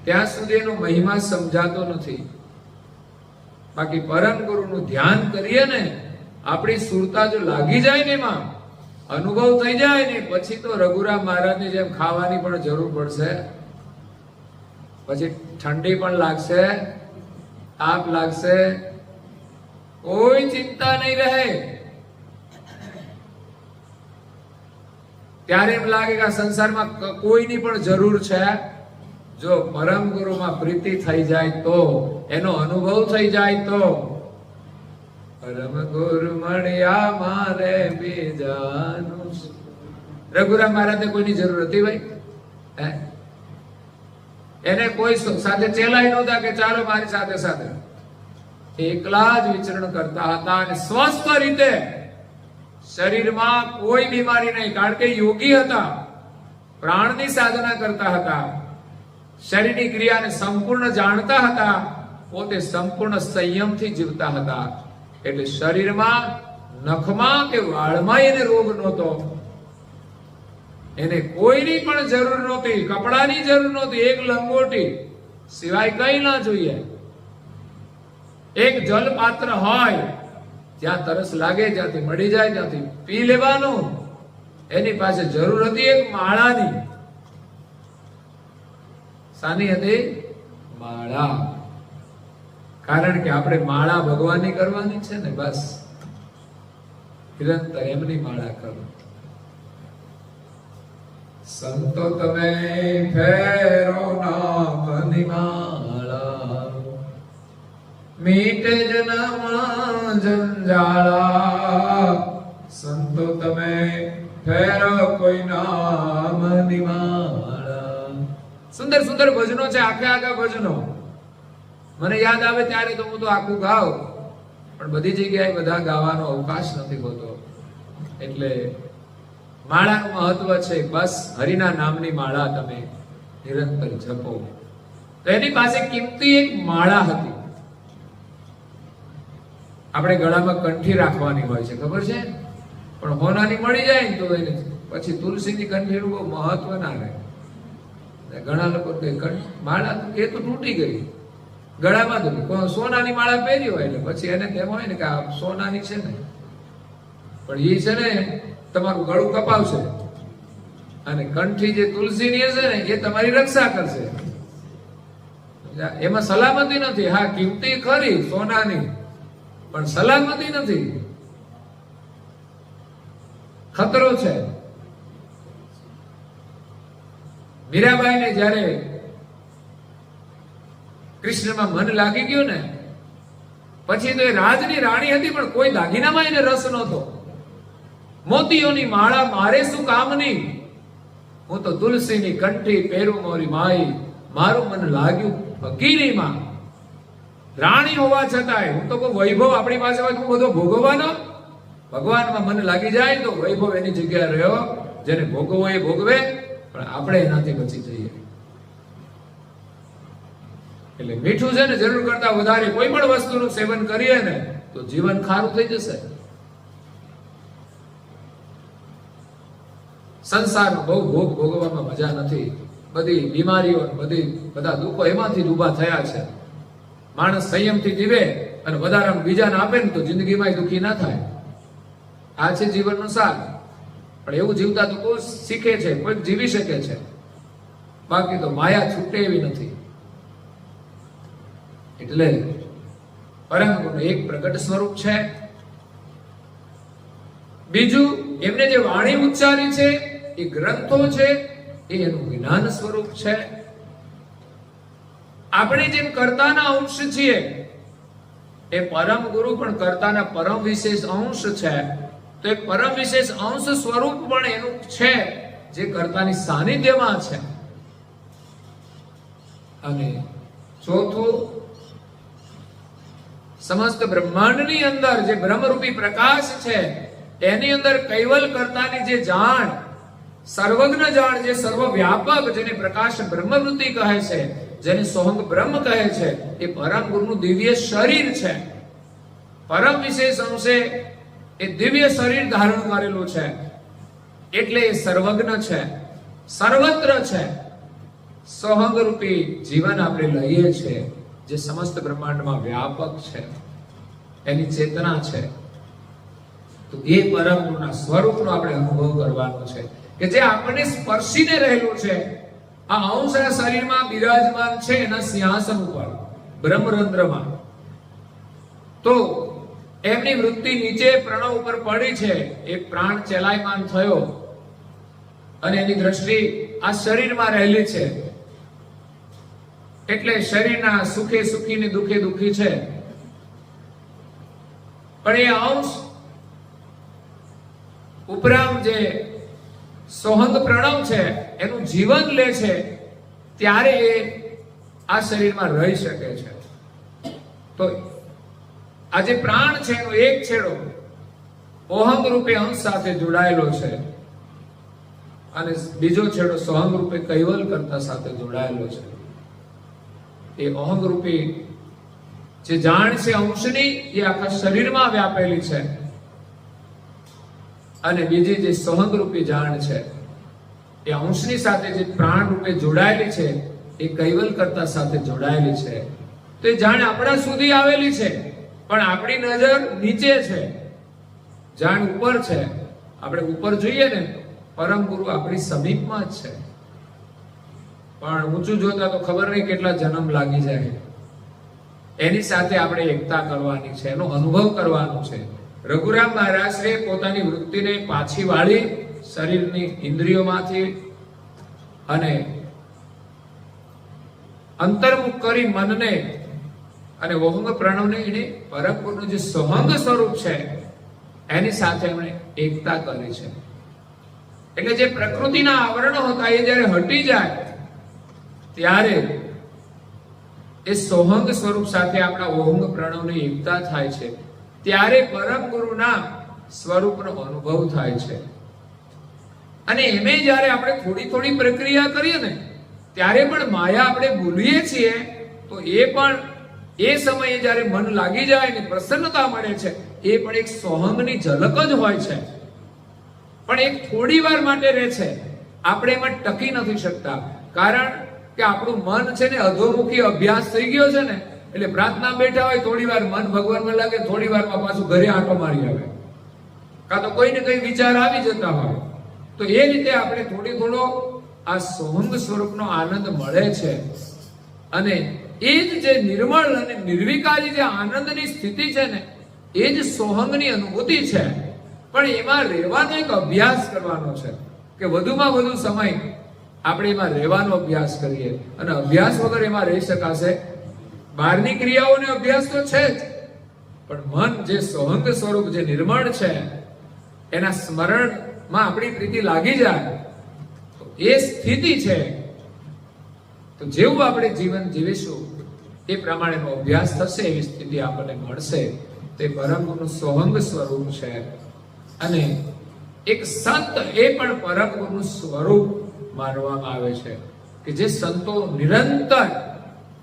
ત્યાં સુધી એનો મહિમા સમજાતો નથી. બાકી પરમ ગુરુનું ધ્યાન કરીએ ને, આપણી સુરતા જો લાગી જાય ને, એમાં અનુભવ થઈ જાય ને, પછી તો રઘુરામ મહારાજની જેમ ખાવાની પણ જરૂર પડશે. પછી ઠંડી પણ લાગશે, તાપ લાગશે, કોઈ ચિંતા નહીં રહે. ત્યારે એમ લાગે કે આ સંસારમાં કોઈની પણ જરૂર છે. જો પરમ ગુરુમાં પ્રીતિ થઈ જાય તો, એનો અનુભવ થઈ જાય તો, પરમ ગુરુ મળ્યા મારે બીજાનું. રઘુરામ મહારાજને કોઈની જરૂર હતી ભાઈ? એને કોઈ સાથે ચેલાય નહોતા કે ચાલો મારી સાથે સાથે. એકલા જ વિચરણ કરતા હતા અને સ્વસ્થ રીતે, શરીરમાં કોઈ બીમારી નહીં. કારણ કે યોગી હતા, પ્રાણની સાધના કરતા હતા, શરીરની ક્રિયાને સંપૂર્ણ જાણતા હતા, પોતે સંપૂર્ણ સંયમથી જીવતા હતા. એટલે શરીરમાં, નખમાં કે વાળમાં એને રોગ નહોતો. એને કોઈની પણ જરૂર નહોતી, કપડાની જરૂર નહોતી, એક લંગોટી સિવાય કઈ ના જોઈએ. એક જલ પાત્ર હોય, જ્યાં તરસ લાગે ત્યાંથી મળી જાય, ત્યાંથી પી લેવાનું. એની પાસે જરૂર હતી એક માળાની. શાની હતી? માળા. કારણ કે આપણે માળા ભગવાનની કરવાની છે ને, બસ નિરંતર એમની માળા કરો. સંતો તમે ફેરો નામની માળા, મીટે જન્મ જંજાળા. સંતો તમે ફેરો કોઈ નામની માળા. સુંદર સુંદર ભજનો છે, આખા ભજનો. મને યાદ આવે ત્યારે તો હું તો આખું ગાઉં, પણ બધી જગ્યાએ બધા ગાવાનો અવકાશ નથી હોતો. એટલે માળાનું મહત્વ છે. બસ હરિના નામની માળા તમે નિરંતર જપો. તો એની પાસે કિંમતી એક માળા હતી. આપણે ગળામાં કંઠી રાખવાની હોય છે, ખબર છે? પણ હોનાની મળી જાય ને તો એને પછી તુલસીની કંઠીનું બહુ મહત્વ ના રહે. ઘણા લોકો માળા એ તો તૂટી ગઈ, ગળામાં તો સોનાની માળા પહેરી હોય એટલે પછી એને તેમ હોય ને કે આ સોનાની છે ને, પણ એ છે ને તમારું ગળું કપાવશે. અને કંઠી જે તુલસીની હશે ને એ તમારી રક્ષા કરશે. એમાં સલામતી નથી. હા, કિંમતી ખરી સોનાની, પણ સલામતી નથી, ખતરો છે. મીરાબાઈને જ્યારે કૃષ્ણમાં મન લાગી ગયું ને, પછી તો એ રાજની રાણી હતી, પણ કોઈ દાગીનામાં એને રસ નહોતો. મોતીઓની માળા મારે શું કામની, હું તો તુલસીની કંઠી પહેરું મોરી માઈ, મારું મન લાગ્યું ફકીરીમાં. રાણી હોવા છતાંય હું તો કોઈ વૈભવ આપણી પાસે હોય તો બધો ભોગવવાનો, ભગવાનમાં મન લાગી જાય તો વૈભવ એની જગ્યાએ રહ્યો. જેને ભોગવો એ ભોગવે, પણ આપણે એનાથી બચી જઈએ. એટલે મીઠું છે ને જરૂર કરતા વધારે કોઈ પણ વસ્તુનું સેવન કરીએ ને તો જીવન ખારું થઈ જશે. સંસારમાં બહુ ભોગ ભોગવવામાં મજા નથી. બધી બીમારીઓ, બધા દુઃખો એમાંથી જ ઊભા થયા છે. માણસ સંયમથી જીવે અને વધારાનું બીજાને આપે ને તો જિંદગીમાં દુઃખી ના થાય. આ છે જીવનનો સાર. પણ એવું જીવતા તો કોઈ શીખે છે, કોઈ જીવી શકે છે, બાકી તો માયા છૂટે એવી નથી. એટલે પરમ ગુરુનું એક પ્રગટ સ્વરૂપ છે. બીજું, એમને જે વાણી ઉચ્ચારી છે એ ગ્રંથો છે, એ એનું જ્ઞાન સ્વરૂપ છે. આપણે જેમ કર્તાના અંશ છીએ, એ પરમ ગુરુ પણ કર્તાના પરમ વિશેષ અંશ છે. તો એ પરમ વિશેષ અંશ સ્વરૂપ પણ એનું છે, જે કર્તાની સાનિધ્યમાં છે. અને ચોથું, સમસ્ત બ્રહ્માંડની અંદર જે બ્રહ્મરૂપી પ્રકાશ છે, એની અંદર કૈવલ કર્તાની જે જાણ, સર્વજ્ઞ જાણ, જે સર્વવ્યાપક, જેને પ્રકાશ બ્રહ્મવૃત્તિ કહે છે, જેને સોહંગ બ્રહ્મ કહે છે, એ પરમ ગુરુનું દિવ્ય શરીર છે. પરમ વિશેષ અંશે એ દિવ્ય શરીર ધારણ કરેલું છે, એટલે એ સર્વજ્ઞ છે, સર્વત્ર છે. સોહંગ રૂપી જીવન આપણે લઈએ છીએ, જે સમસ્ત બ્રહ્માંડમાં વ્યાપક છે, એની ચેતના છે. તો એ પરમ ગુરુના સ્વરૂપનો આપણે અનુભવ કરવાનો છે, કે જે આપણને સ્પર્શીને રહેલું છે. આ અંશના શરીરમાં બિરાજમાન છે, એના સિંહાસન ઉપર, બ્રહ્મરંધ્રમાં. તો એમની વૃત્તિ નીચે પ્રણવ ઉપર પડી છે, એ પ્રાણ ચલાયમાન થયો અને એની દ્રષ્ટિ આ શરીરમાં રહેલી છે. એટલે શરીરના સુખે સુખી ને દુખે દુખી છે. પણ એ અંશ ઉપરાંત જે સોહંગ પ્રણવ છે, એનું જીવન લે છે, ત્યારે એ આ શરીરમાં રહી શકે છે. તો આ જે પ્રાણ છે એનો એક છેડો ઓહંગ રૂપે અંશ સાથે જોડાયેલો છે, અને બીજો છેડો સોહંગ રૂપે કૈવલ કર્તા સાથે જોડાયેલો છે. એ ઓહંગ રૂપી જે જાણ છે અંશની, એ આખા શરીરમાં વ્યાપેલી છે. અને બીજી જે સોહંગ રૂપી જાણ છે, એ અંશની સાથે જે પ્રાણ રૂપે જોડાયેલી છે, એ કૈવલ કર્તા સાથે જોડાયેલી છે. તો એ જાણ આપણા સુધી આવેલી છે, પણ આપણી નજર નીચે છે, જાણ ઉપર છે. આપણે ઉપર જોઈએ ને, પરમ ગુરુ આપણી સમીપમાં જ છે, પણ ઊંચું જોતા તો ખબર નહીં કેટલા જન્મ લાગી જાય. એની સાથે આપણે એકતા કરવાની છે, એનો અનુભવ કરવાનો છે. રઘુરામ મહારાજે પોતાની વૃત્તિને પાછી વાળી શરીરની ઇન્દ્રિયોમાંથી અને અંતર્મુખ કરી મનને અને ઓહંગ પ્રણવને, એને પરમ ગુરુનું જે સોહંગ સ્વરૂપ છે એની સાથે એમણે એકતા કરી છે. એટલે જે પ્રકૃતિના આવરણો હતા એ જ્યારે હટી જાય, ત્યારે એ સોહંગ સ્વરૂપ સાથે આપણા ઓહંગ પ્રણવની એકતા થાય છે. ત્યારે પરમ ગુરુના સ્વરૂપનો અનુભવ થાય છે. અને એમે જ્યારે આપણે થોડી થોડી પ્રક્રિયા કરીએ ને, ત્યારે પણ માયા આપણે ભૂલીએ છીએ. તો એ પણ એ સમયે જ્યારે મન લાગી જાય ને પ્રસન્નતા મળે છે, એ પણ એક સોહંગની ઝલક જ હોય છે, પણ એક થોડી વાર માટે રહે છે. આપણે એમાં ટકી નથી શકતા, કારણ કે આપણું મન છે ને અધોમુખી અભ્યાસ થઈ ગયો છે ને. એટલે પ્રાર્થના બેઠા હોય, થોડી વાર મન ભગવાનમાં લાગે, થોડી વારમાં પાછું ઘરે આંટો મારી આવે, કાં તો કોઈ ને કઈ વિચાર આવી જતા હોય. તો તો એ રીતે આપણે થોડો આ સોહંગ સ્વરૂપનો આનંદ મળે છે. અને એ જ જે નિર્મળ અને નિર્વિકારી જે આનંદની સ્થિતિ છે ને, એ જ સોહંગની અનુભૂતિ છે. પણ એમાં રહેવાનો એક અભ્યાસ કરવાનો છે કે વધુમાં વધુ સમય આપણે એમાં રહેવાનો અભ્યાસ કરીએ. અને અભ્યાસ વગર એમાં રહી શકાશે? બહારની ક્રિયાઓને અભ્યાસ તો છે જ, પણ મન જે સોહંગ સ્વરૂપ જે નિર્મળ છે એના સ્મરણમાં આપણી પ્રીતિ લાગી જાય તો એ સ્થિતિ છે. તો જેવું આપણે જીવન જીવીશું એ પ્રમાણેનો અભ્યાસ થશે, એવી સ્થિતિ આપણને મળશે. તે પરમ ગુરુનું સોહંગ સ્વરૂપ છે. અને એક સંત એ પણ પરમ ગુરુનું સ્વરૂપ માનવામાં આવે છે કે જે સંતો નિરંતર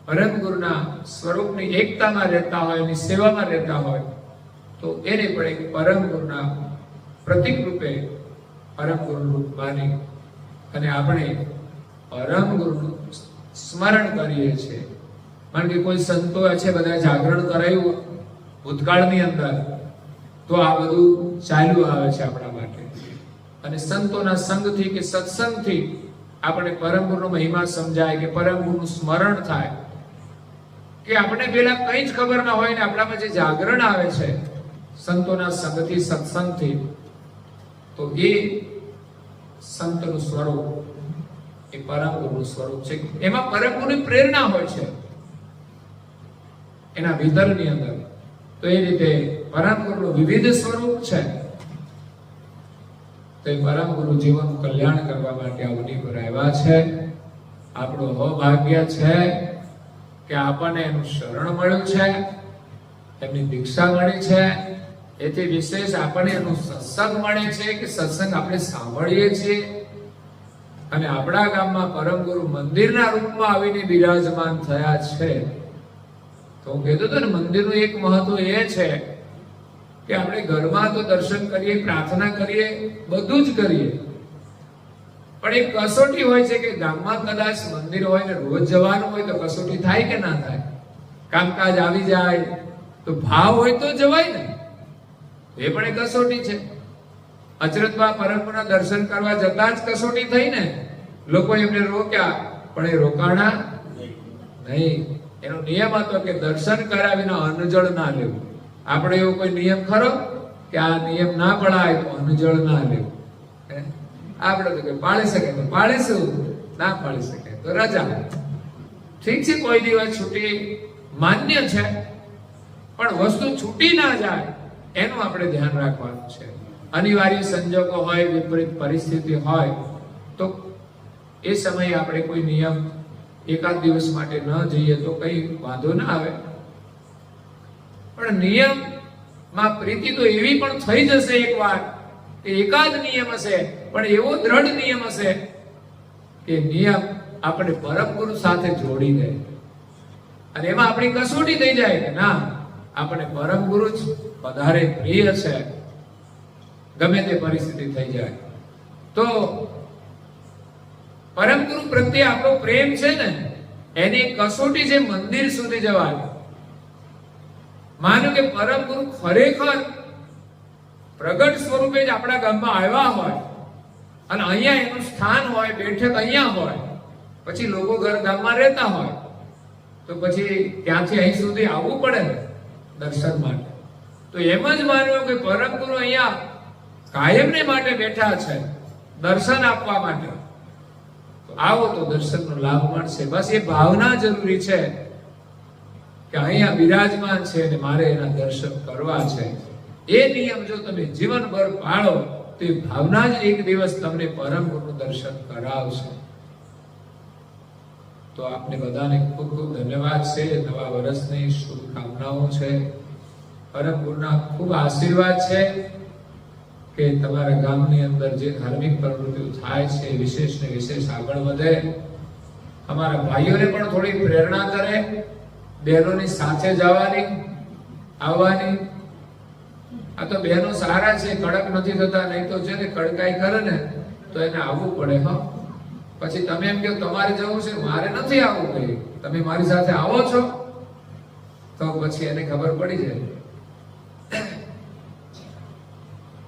પરમ ગુરુના સ્વરૂપની એકતામાં રહેતા હોય, એની સેવામાં રહેતા હોય, તો એને પણ એક પરમ ગુરુના પ્રતિક રૂપે પરમ ગુરુ રૂપ માની અને આપણે પરમ ગુરુનું સ્મરણ કરીએ છીએ. કારણ કે કોઈ સંતો છે, બધા જાગરણ કરાયું ભૂતકાળની અંદર, તો આ બધું ચાલ્યું આવે છે આપણા માટે. અને સંતોના સંગથી કે સત્સંગથી આપણે પરમ ગુરુનો મહિમા સમજાય, કે પરમ ગુરુનું સ્મરણ થાય, કે આપણે પેલા કંઈ જ ખબર ના હોય ને આપણામાં જે જાગરણ આવે છે સંતોના સંગથી સત્સંગથી, તો એ સંતનું સ્વરૂપ એ પરમ ગુરુનું સ્વરૂપ છે. એમાં પરમ ગુરુની પ્રેરણા હોય છે એના ભીતરની અંદર. તો એ રીતે પરમ ગુરુનું વિવિધ સ્વરૂપ છે. તો એ પરમ ગુરુ જીવનનું કલ્યાણ કરવા માટે અવની પર આવ્યા છે. આપણું સૌભાગ્ય છે કે આપણને એનું શરણ મળ્યું છે, એમની દીક્ષા મળી છે. એથી વિશેષ આપણને એનું સત્સંગ મળે છે કે સત્સંગ આપણે સાંભળીએ છીએ. અને આપણા ગામમાં પરમ ગુરુ મંદિરના રૂપમાં આવીને બિરાજમાન થયા છે. તો હું કહેતો હતો ને, મંદિરનું એક મહત્વ એ છે કે આપણે ઘરમાં તો દર્શન કરીએ, પ્રાર્થના કરીએ, બધું જ કરીએ, પણ એક કસોટી હોય છે કે ગામમાં કદાચ મંદિર હોય ને રોજ જવાનું હોય તો કસોટી થાય કે ના થાય? કામકાજ આવી જાય તો ભાવ હોય તો જવાય ને, એ પણ એક કસોટી છે. અચરતમાં પરમ ગુરુના દર્શન કરવા જતા જ કસોટી થઈ ને. લોકો એમને રોક્યા, પણ એ રોકાણા નહીં. એનો નિયમ હતો કે દર્શન કર્યા વિના અન્નજળ ના લેવું. આપણે એવો કોઈ નિયમ ખરો કે આ નિયમ ના પડાય તો અન્નજળ ના લેવું? આપણે તો કે પાળી શકે તો પાળીશું, ના પાળી શકે તો રજા. ઠીક છે, કોઈ દિવસ છૂટી માન્ય છે, પણ વસ્તુ છૂટી ના જાય એનું આપણે ધ્યાન રાખવાનું છે. અનિવાર્ય સંજોગો હોય, વિપરીત પરિસ્થિતિ હોય, તો એ સમયે આપણે કોઈ નિયમ એકાદ દિવસ માટે ન જઈએ તો કઈ વાંધો ના આવે. પણ નિયમમાં પ્રીતિ તો એવી પણ થઈ જશે એકવાર કે એકાદ નિયમ હશે, પણ એવો દ્રઢ નિયમ હશે કે નિયમ આપણે પરમ ગુરુ સાથે જોડી દે. અને એમાં આપણી કસોટી થઈ જાય કે ના, આપણે પરમ ગુરુ જ વધારે પ્રિય છે, ગમે તે પરિસ્થિતિ થઈ જાય તો. પરમ ગુરુ પ્રત્યે આપણો પ્રેમ છે ને, એની કસોટી છે મંદિર સુધી જવાની. માનો કે પરમ ગુરુ ખરેખર પ્રગટ સ્વરૂપે જ આપણા ગામમાં આવ્યા હોય અને અહીંયા એનું સ્થાન હોય, બેઠક અહીંયા હોય, પછી લોકો ઘર ગામમાં રહેતા હોય, તો પછી ત્યાંથી અહીં સુધી આવવું પડે ને દર્શન માટે. તો એમ જ માનવું કે પરમ ગુરુ અહીંયા કાયમને માટે બેઠા છે, દર્શન આપવા માટે. તો આવો તો દર્શનનો લાભ મળશે. બસ એ ભાવના જરૂરી છે કે અહીંયા બિરાજમાન છે અને મારે એના દર્શન કરવા છે. એ નિયમ જો તમે જીવનભર પાળો તો એ ભાવના જ એક દિવસ તમને પરમ ગુરુનું દર્શન કરાવશે. તો આપને બધાને ખૂબ ખૂબ ધન્યવાદ છે. નવા વર્ષની શુભકામનાઓ છે. પરમ ગુરુના ખૂબ આશીર્વાદ છે કે તમારા ગામની અંદર જે ધાર્મિક પ્રવૃત્તિઓ થાય છે વિશેષ ને વિશેષ આગળ વધે. અમારા ભાઈઓને પણ થોડી પ્રેરણા કરે, બહેનોની સાથે જવાની આવવાની. આ તો બહેનો સારા છે, કડક નથી થતા, નહીં તો છે ને કડકાઈ કરે ને તો એને આવવું પડે. હા, પછી તમે એમ કહો તમારે જવું છે, મારે નથી આવવું, કઈ તમે મારી સાથે આવો છો તો પછી એને ખબર પડી જાય.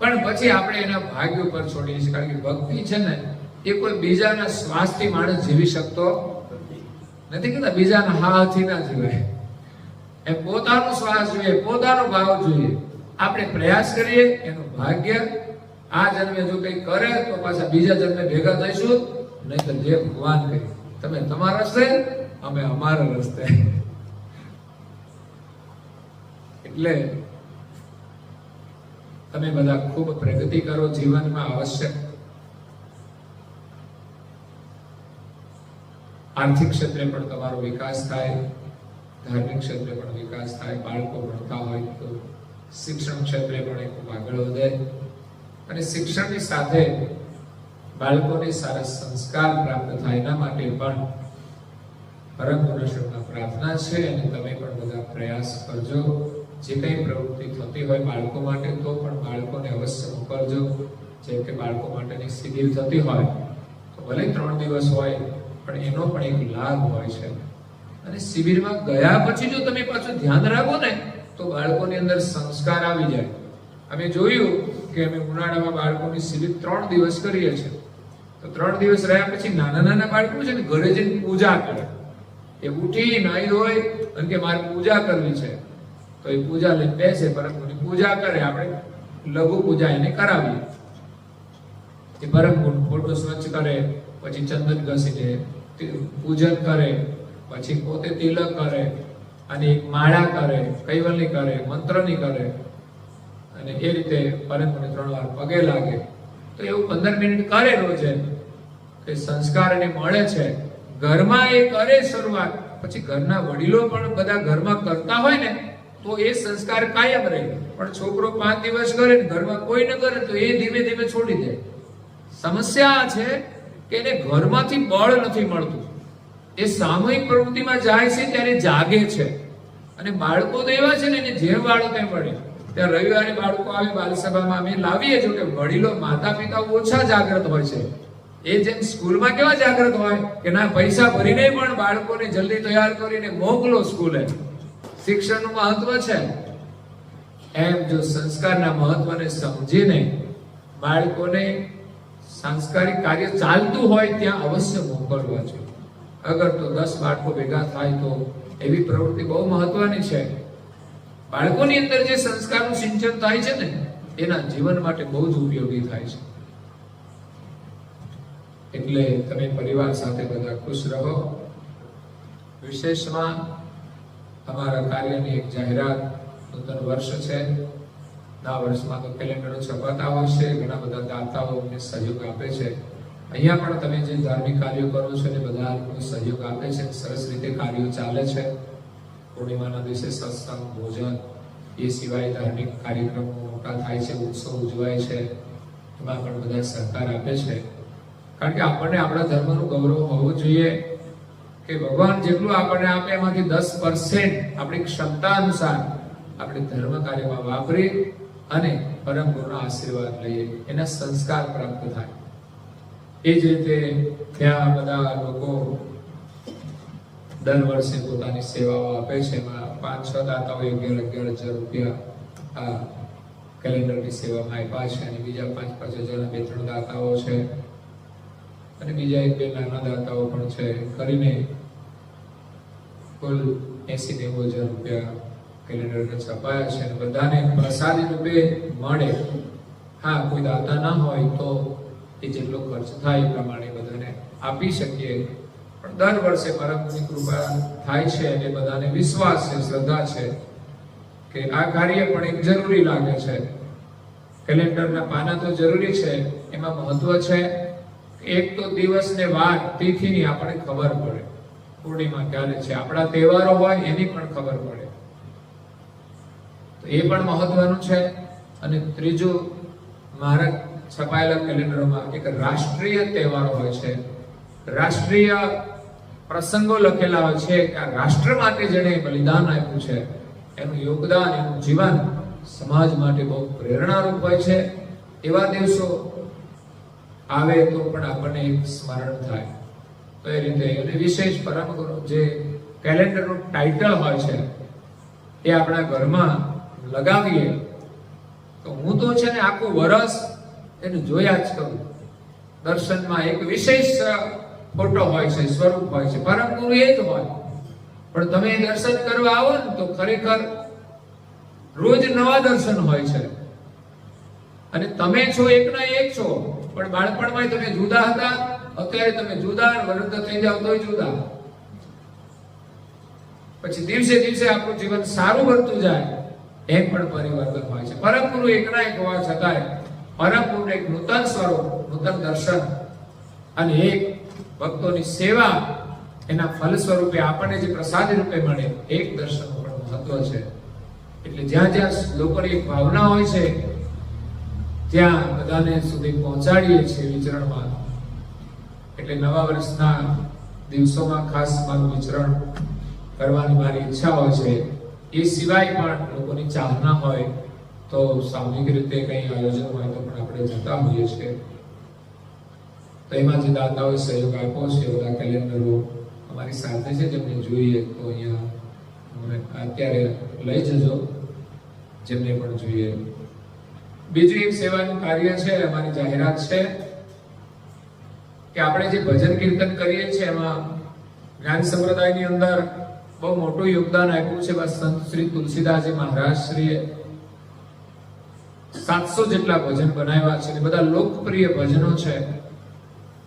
પણ પછી આપણે એના ભાગ્ય ઉપર છોડીએ છીએ, કારણ કે ભક્તિ છે ને એ કોઈ બીજાના શ્વાસથી માણસ જીવી શકતો નથી. કહેતા બીજાના હાથી ના જીવાય, એ પોતાનો શ્વાસ જોઈએ, પોતાનો ભાવ જોઈએ. આપણે પ્રયાસ કરીએ, એનું ભાગ્ય આ જન્મે જો કંઈ કરે તો પાછા બીજા જન્મે ભેગા થઈશું, નહીં તો જે ભગવાન કહે, તમે તમારા રસ્તે, અમે અમારા રસ્તે. એટલે તમે બધા ખૂબ પ્રગતિ કરો જીવનમાં. અવશ્ય આર્થિક ક્ષેત્રે પણ તમારો વિકાસ થાય, ધાર્મિક ક્ષેત્રે પણ વિકાસ થાય, બાળકો ભણતા હોય તો શિક્ષણ ક્ષેત્રે પણ એ ખૂબ આગળ વધે, અને શિક્ષણની સાથે બાળકોને સારા સંસ્કાર પ્રાપ્ત થાય, એના માટે પણ પરમ ગુરુશબ્દમાં પ્રાર્થના છે. અને તમે પણ બધા પ્રયાસ કરજો. જે કંઈ પ્રવૃત્તિ થતી હોય બાળકો માટે, તો પણ બાળકોને અવશ્ય મોકલજો. જેમ કે બાળકો માટેની શિબિર થતી હોય તો ભલે 3 દિવસ હોય, પણ એનો પણ એક લાભ હોય છે. અને શિબિરમાં ગયા પછી જો તમે પાછું ધ્યાન રાખો ને, તો બાળકોની અંદર સંસ્કાર આવી જાય. અમે જોયું કે અમે ઉનાળામાં બાળકોની શિબિર 3 દિવસ કરીએ છીએ, તો 3 દિવસ રહ્યા પછી નાના નાના બાળકો છે ને ઘરે જઈને પૂજા કરે. એ ઉઠી નાઈ હોય અને કે મારે પૂજા કરવી છે, તો એ પૂજા લઈને બેસે, પરમગુરુની પૂજા કરે. આપણે લઘુ પૂજા એને કરાવીએ. એ પરમગુરુ ફોટો સ્વચ્છ કરે, પછી ચંદન ઘસીને પૂજન કરે, પછી પોતે તિલક કરે, અને એક માળા કરે, કૈવલ્ય કરે, મંત્રની કરે, અને એ રીતે પરમગુરુને 3 વાર પગે લાગે. તો એવું 15 મિનિટ કરે રોજે, કે સંસ્કાર એને મળે છે. ઘરમાં એ કરે શરૂઆત, પછી ઘરના વડીલો પણ બધા ઘરમાં કરતા હોય ને, તો એ સંસ્કાર કાયમ રહે. પણ છોકરો 5 દિવસ કરે ને ઘરમાં કોઈ ન કરે, તો એ ધીમે ધીમે છોડી દે. સમસ્યા છે કે એને ઘરમાંથી બળ નથી મળતું. એ સામૂહિક પ્રવૃત્તિમાં જાય છે ત્યારે જાગે છે. અને બાળકો તો એવા છે ને, એને જેમ વાળો તેમ વળે. ત્યાં રવિવારે બાળકો આવે બાલસભામાં, અમે લાવીએ છો કે વડીલો માતા પિતા ઓછા જાગૃત હોય છે. એ જેમ સ્કૂલમાં કેવા જાગૃત હોય કે ના પૈસા ભરીને પણ બાળકોને જલ્દી તૈયાર કરીને મોકલો સ્કૂલે, શિક્ષણનું મહત્વ છે. એમ જો સંસ્કારના મહત્વને સમજીને બાળકોને સાંસ્કારિક કાર્ય ચાલતું હોય ત્યાં અવશ્ય મોકલવા જોઈએ. અગર તો 10 બાળકો ભેગા થાય તો એવી પ્રવૃત્તિ બહુ મહત્વની છે. બાળકોની અંદર જે સંસ્કારનું સિંચન થાય છે ને, એના જીવન માટે બહુ જ ઉપયોગી થાય છે. એટલે તમે પરિવાર સાથે બધા ખુશ રહો. વિશેષમાં અમારા કાર્યની એક જાહેરાત, નૂતન વર્ષ છે, નવા વર્ષમાં તો કેલેન્ડરો છપાતા હોય છે, ઘણા બધા દાતાઓ અમને સહયોગ આપે છે. અહીંયા પણ તમે જે ધાર્મિક કાર્યો કરો છો ને બધા લોકો સહયોગ આપે છે, સરસ રીતે કાર્યો ચાલે છે. પૂર્ણિમાના દિવસે સત્સંગ, ભોજન, એ સિવાય ધાર્મિક કાર્યક્રમો મોટા થાય છે, ઉત્સવ ઉજવાય છે, એમાં પણ બધા સહકાર આપે છે. કારણ કે આપણને આપણા ધર્મનું ગૌરવ હોવું જોઈએ કે ભગવાન જેટલું આપણને આપે એમાંથી 10% આપણી ક્ષમતા અનુસાર આપણે ધર્મ કાર્યમાં વાપરી અને પરમ ગુરુના આશીર્વાદ લઈએ, એના સંસ્કાર પ્રાપ્ત થાય. એ જ રીતે ત્યાં બધા લોકો દર વર્ષે પોતાની સેવાઓ આપે છે. એમાં 5-6 દાતાઓ 11,000 રૂપિયા આ કેલેન્ડરની સેવામાં આપ્યા છે, અને બીજા 5-5 હજાર 2-3 દાતાઓ છે, અને બીજા 1-2 નાના દાતાઓ પણ છે. કરીને કુલ 80-90 હજાર રૂપિયા કેલેન્ડરને છપાયા છે. અને બધાને પ્રસાદી રૂપે મળે. હા, કોઈ દાતા ના હોય તો એ જેટલો ખર્ચ થાય એ પ્રમાણે બધાને આપી શકીએ. પણ દર વર્ષે પરમની કૃપા થાય છે, અને બધાને વિશ્વાસ છે, શ્રદ્ધા છે કે આ કાર્ય પણ એક જરૂરી લાગે છે. કેલેન્ડરના પાના તો જરૂરી છે, એમાં મહત્વ છે એક તો દિવસ ને વાર તિથિની આપણે ખબર પડે, પૂર્ણિમા ક્યારે છે, આપણા તહેવારો હોય એની પણ ખબર પડે, તો એ પણ મહત્વનું છે. અને ત્રીજું, મારા છપાયેલા કેલેન્ડરમાં એક રાષ્ટ્રીય તહેવારો હોય છે, રાષ્ટ્રીય પ્રસંગો લખેલા હોય છે કે આ રાષ્ટ્ર માટે જેણે બલિદાન આપ્યું છે, એનું યોગદાન, એનું જીવન સમાજ માટે બહુ પ્રેરણારૂપ હોય છે. એવા દિવસો આવે તો પણ આપણને એક સ્મરણ થાય. તો એ રીતે અને વિશેષ પરમ ગુરુ જે કેલેન્ડરનું ટાઇટલ હોય છે એ આપણા ઘરમાં લગાવીએ તો હું તો છે ને આખું વરસ એને જોયા જ કરું. દર્શનમાં એક વિશેષ ફોટો હોય છે, સ્વરૂપ હોય છે, પરમ ગુરુ એ જ હોય. પણ તમે દર્શન કરવા આવો ને તો ખરેખર રોજ નવા દર્શન હોય છે. અને તમે છો એકના એક છો, પણ બાળપણમાં તમે જુદા હતા, અત્યારે તમે જુદા, વૃદ્ધ થઈ જાવ તોય જુદા. પછી દિવસે દિવસે આપણું જીવન સારું બનતું જાય, એમ પણ પરિવર્તન હોય છે. પરમ ગુરુ એકના એક હોવા છતાંય પરમ ગુરુ એક નૂતન સ્વરૂપ, નૂતન દર્શન અને એક ભક્તોની સેવા, એના ફલ સ્વરૂપે આપણને જે પ્રસાદી રૂપે મળે, એક દર્શનનું પણ મહત્વ છે. એટલે જ્યાં જ્યાં લોકોની એક ભાવના હોય છે ત્યાં બધાને સુધી પહોંચાડીએ છીએ વિચરણમાં. એટલે નવા વર્ષના દિવસોમાં ખાસ મારું વિચરણ કરવાની મારી ઈચ્છા હોય છે. એ સિવાય પણ લોકોની ચાહના હોય તો સામૂહિક રીતે કંઈ આયોજન હોય તો પણ આપણે જતા હોઈએ છીએ. તો એમાં જે દાતાઓએ સહયોગ આપ્યો છે, બધા કેલેન્ડરો અમારી સાથે છે, જેમને જોઈએ તો અહીંયા અત્યારે લઈ જજો, જેમને પણ જોઈએ. બીજું એક સેવાનું કાર્ય છે, અમારી જાહેરાત છે કે આપણે જે ભજન કીર્તન કરીએ છીએ એમાં જ્ઞાન સંપ્રદાયની અંદર બહુ મોટું યોગદાન આપ્યું છે સંત શ્રી તુલસીદાસજી મહારાજ શ્રીએ. 700 જેટલા ભજન બનાવ્યા છે, બધા લોકપ્રિય ભજનો છે.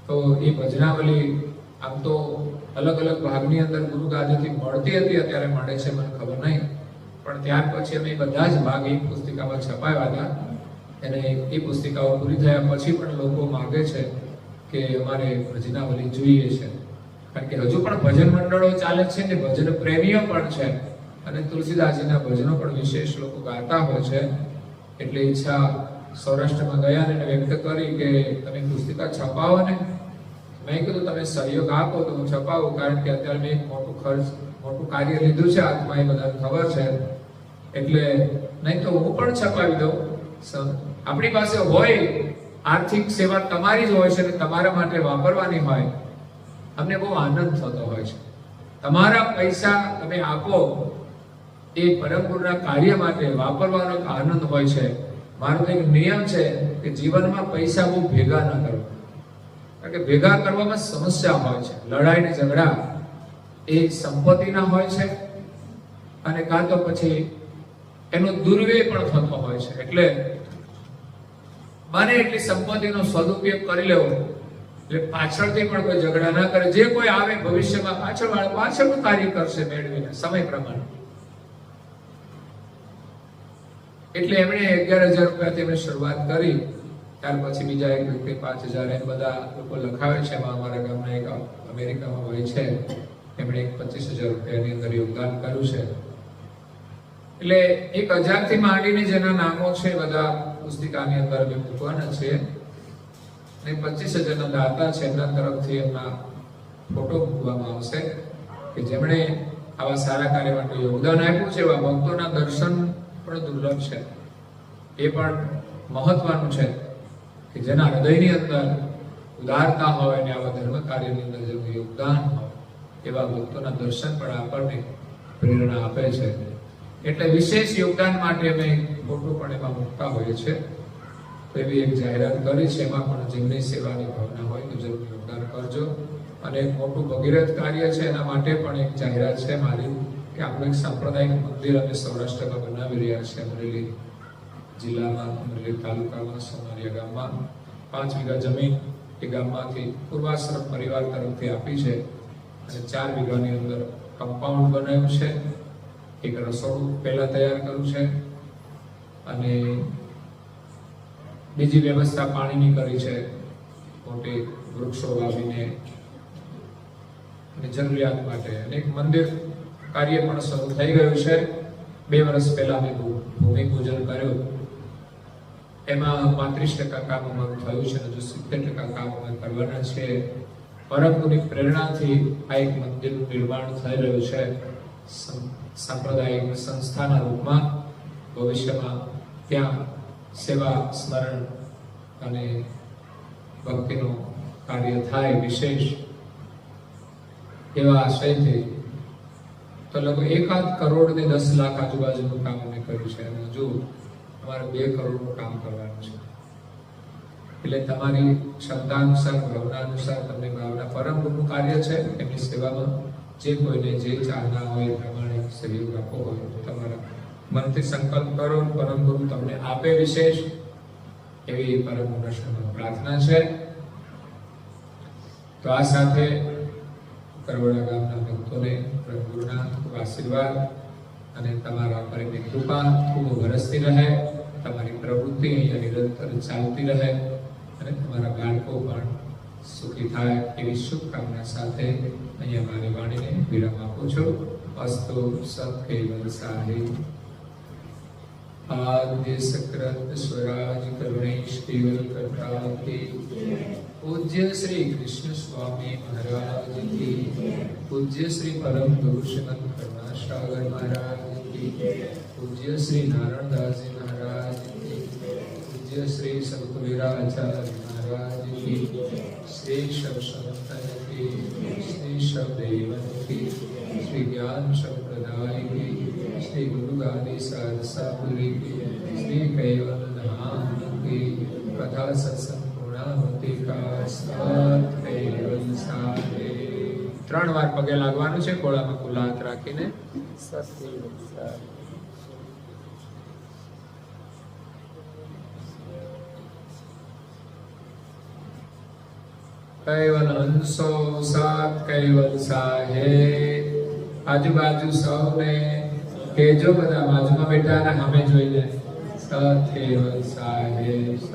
તો એ ભજનાવલી આમ તો અલગ અલગ ભાગની અંદર ગુરુ ગાદીથી મળતી હતી, અત્યારે મળે છે મને ખબર નહીં, પણ ત્યાર પછી અમે બધા જ ભાગ એક પુસ્તિકામાં છપાવ્યા હતા. અને એ પુસ્તિકાઓ પૂરી થયા પછી પણ લોકો માંગે છે કે અમારે ભજનાવલી જોઈએ છે, કારણ કે હજુ પણ ભજન મંડળો ચાલે છે ને ભજન પ્રેમીઓ પણ છે, અને તુલસીદાસજીના ભજનો પણ વિશેષ લોકો ગાતા હોય છે. એટલે ઈચ્છા સૌરાષ્ટ્રમાં ગયા ને વ્યક્ત કરી કે તમે પુસ્તિકા છપાવો ને. મેં કીધું તમે સહયોગ આપો તો હું છપાવું, કારણ કે અત્યારે મેં એક મોટું કાર્ય લીધું છે હાથમાં, એ બધાને ખબર છે. એટલે નહીં તો હું પણ છપાવી દઉં. આપણી પાસે હોય આર્થિક સેવા તમારી જ હોય છે અને તમારા માટે વાપરવાની હોય, અમને બહુ આનંદ થતો હોય છે. તમારા પૈસા તમે આપો એ પરમ ગુરુના કાર્ય માટે વાપરવાનો આનંદ હોય છે. મારો એક નિયમ છે કે જીવનમાં પૈસા બહુ ભેગા ન કરવા, કારણ કે ભેગા કરવામાં સમસ્યા હોય છે. લડાઈ ને ઝઘડા એ સંપત્તિના હોય છે, અને કાં તો પછી એનો દુર્વ્યય પણ થતો હોય છે. એટલે બને એટલી સંપત્તિનો સદુપયોગ કરી લેવો, એટલે પાછળથી પણ કોઈ ઝઘડા ના કરે. જે કોઈ આવે ભવિષ્યમાં પાછળનું કાર્ય કરશે મેળવીને સમય પ્રમાણે. એટલે એમણે 11,000 રૂપિયાથી એમણે શરૂઆત કરી. ત્યાર પછી બીજા એક વ્યક્તિ 5,000, એમ બધા લોકો લખાવે છે. એમાં અમારા ગામના એક અમેરિકામાં હોય છે, એમણે 25,000 રૂપિયાની અંદર યોગદાન કર્યું છે. એટલે 1,000 થી માંડીને જેના નામો છે બધા પુસ્તિકાની અંદર અમે મૂકવાના છે, અને 25,000 ના દાતા છે એમના તરફથી એમના ફોટો મૂકવામાં આવશે કે જેમણે આવા સારા કાર્ય માટે યોગદાન આપ્યું છે. એવા ભક્તોના દર્શન પણ દુર્લભ છે, એ પણ મહત્વનું છે કે જેના હૃદયની અંદર ઉદારતા હોય અને આવા ધર્મ કાર્યની અંદર જેનું યોગદાન હોય, એવા ભક્તોના દર્શન પણ આપણને પ્રેરણા આપે છે. એટલે વિશેષ યોગદાન માટે અમે ફોટો પણ એમાં મૂકતા હોઈએ છીએ. તો એવી એક જાહેરાત કરી છે. એમાં પણ જેમની સેવાની ભાવના હોય તો જરૂર યોગદાન કરજો. અને એક મોટું ભગીરથ કાર્ય છે, એના માટે પણ એક જાહેરાત છે મારી કે આપણું એક સાંપ્રદાયિક મંદિર અમે સૌરાષ્ટ્રમાં બનાવી રહ્યા છે. અમરેલી જિલ્લામાં, અમરેલી તાલુકામાં, સોનારિયા ગામમાં 5 વીઘા જમીન એ ગામમાંથી પૂર્વાશ્રમ પરિવાર તરફથી આપી છે, અને 4 વીઘાની અંદર કમ્પાઉન્ડ બનાવ્યું છે. એક રસોડું પહેલા તૈયાર કર્યું છે, અને બીજી વ્યવસ્થા પાણીની કરી છે. મોટી વૃક્ષો વાવીને અને જરૂરિયાત માટે. અને એક મંદિર કાર્ય પણ શરૂ થઈ ગયું છે. 2 વર્ષ પહેલા અમે ભૂમિપૂજન કર્યું. એમાં 35% કામ અમારું થયું છે, હજુ 70% કામ અમે કરવાના છે. પરમ ગુરુની પ્રેરણાથી આ એક મંદિરનું નિર્માણ થઈ રહ્યું છે સાંપ્રદાયિક સંસ્થાના રૂપમાં. ભવિષ્યમાં ત્યાં સેવા, સ્મરણ અને ભક્તિનું કાર્ય થાય વિશેષ, એવા આશયથી તો લગભગ 1.5 કરોડ ને 10 લાખ આજુબાજુનું કામ અમે કર્યું છે. અને હજુ તમારે 2 કરોડનું કામ કરવાનું છે. એટલે તમારી ક્ષમતા અનુસાર, ભાવના અનુસાર તમને ભાવના પરમ ગુરુનું કાર્ય છે એમની સેવામાં જે કોઈને જે ચાહના હોય એ પ્રમાણે સહયોગ આપવો હોય તમારા મનથી સંકલ્પ કરો. પરમ ગુરુ તમને આપે વિશેષ એવી પરમ ગુરુના પ્રાર્થના છે. તો આ સાથે કરવડા ગામના ભક્તોને પરમ ગુરુના ખૂબ આશીર્વાદ અને તમારા પર એમની કૃપા ખૂબ વરસતી રહે. તમારી પ્રવૃત્તિ અહીંયા નિરંતર ચાલતી રહે અને તમારા બાળકો પણ સુખી થાય એવી શુભકામના સાથે અહીંયા મારી વાણીને વિરામ આપું છું. અસ્તુ સત કેવલ સાહી આદ્ય સક્રત સ્વરાજ કરુણેશ કેવલ કરતાથી પૂજ્ય શ્રી કૃષ્ણ સ્વામી મહારાજ કી, પૂજ્ય શ્રી પરમ ગુરુ શ્રીમદ કરુણાસાગર મહારાજ કી, પૂજ્ય શ્રી નારાયણદાસજી મહારાજ કી, પૂજ્ય શ્રી સદગુરુરાચાર્ય મહારાજ કી, શ્રી શબ સંતન કી, શ્રી શબ દેવન કી, શ્રી જ્ઞાન સંપ્રદાય કી, श्री गुरु गादी साधुरी की, श्री कैवल धाम की कथा सत्संग पूर्णाहुति का साथ कैवल साधे. 3 વાર પગે લાગવાનું છે, કોળામાં ખુલ્લા હાથ રાખીને. कैवल हंसो साथ कैवल साहे. આજુબાજુ સૌને કેજો, બધા બાજુમાં બેઠા અને સામે જોઈને સત કેવલ સાહે સત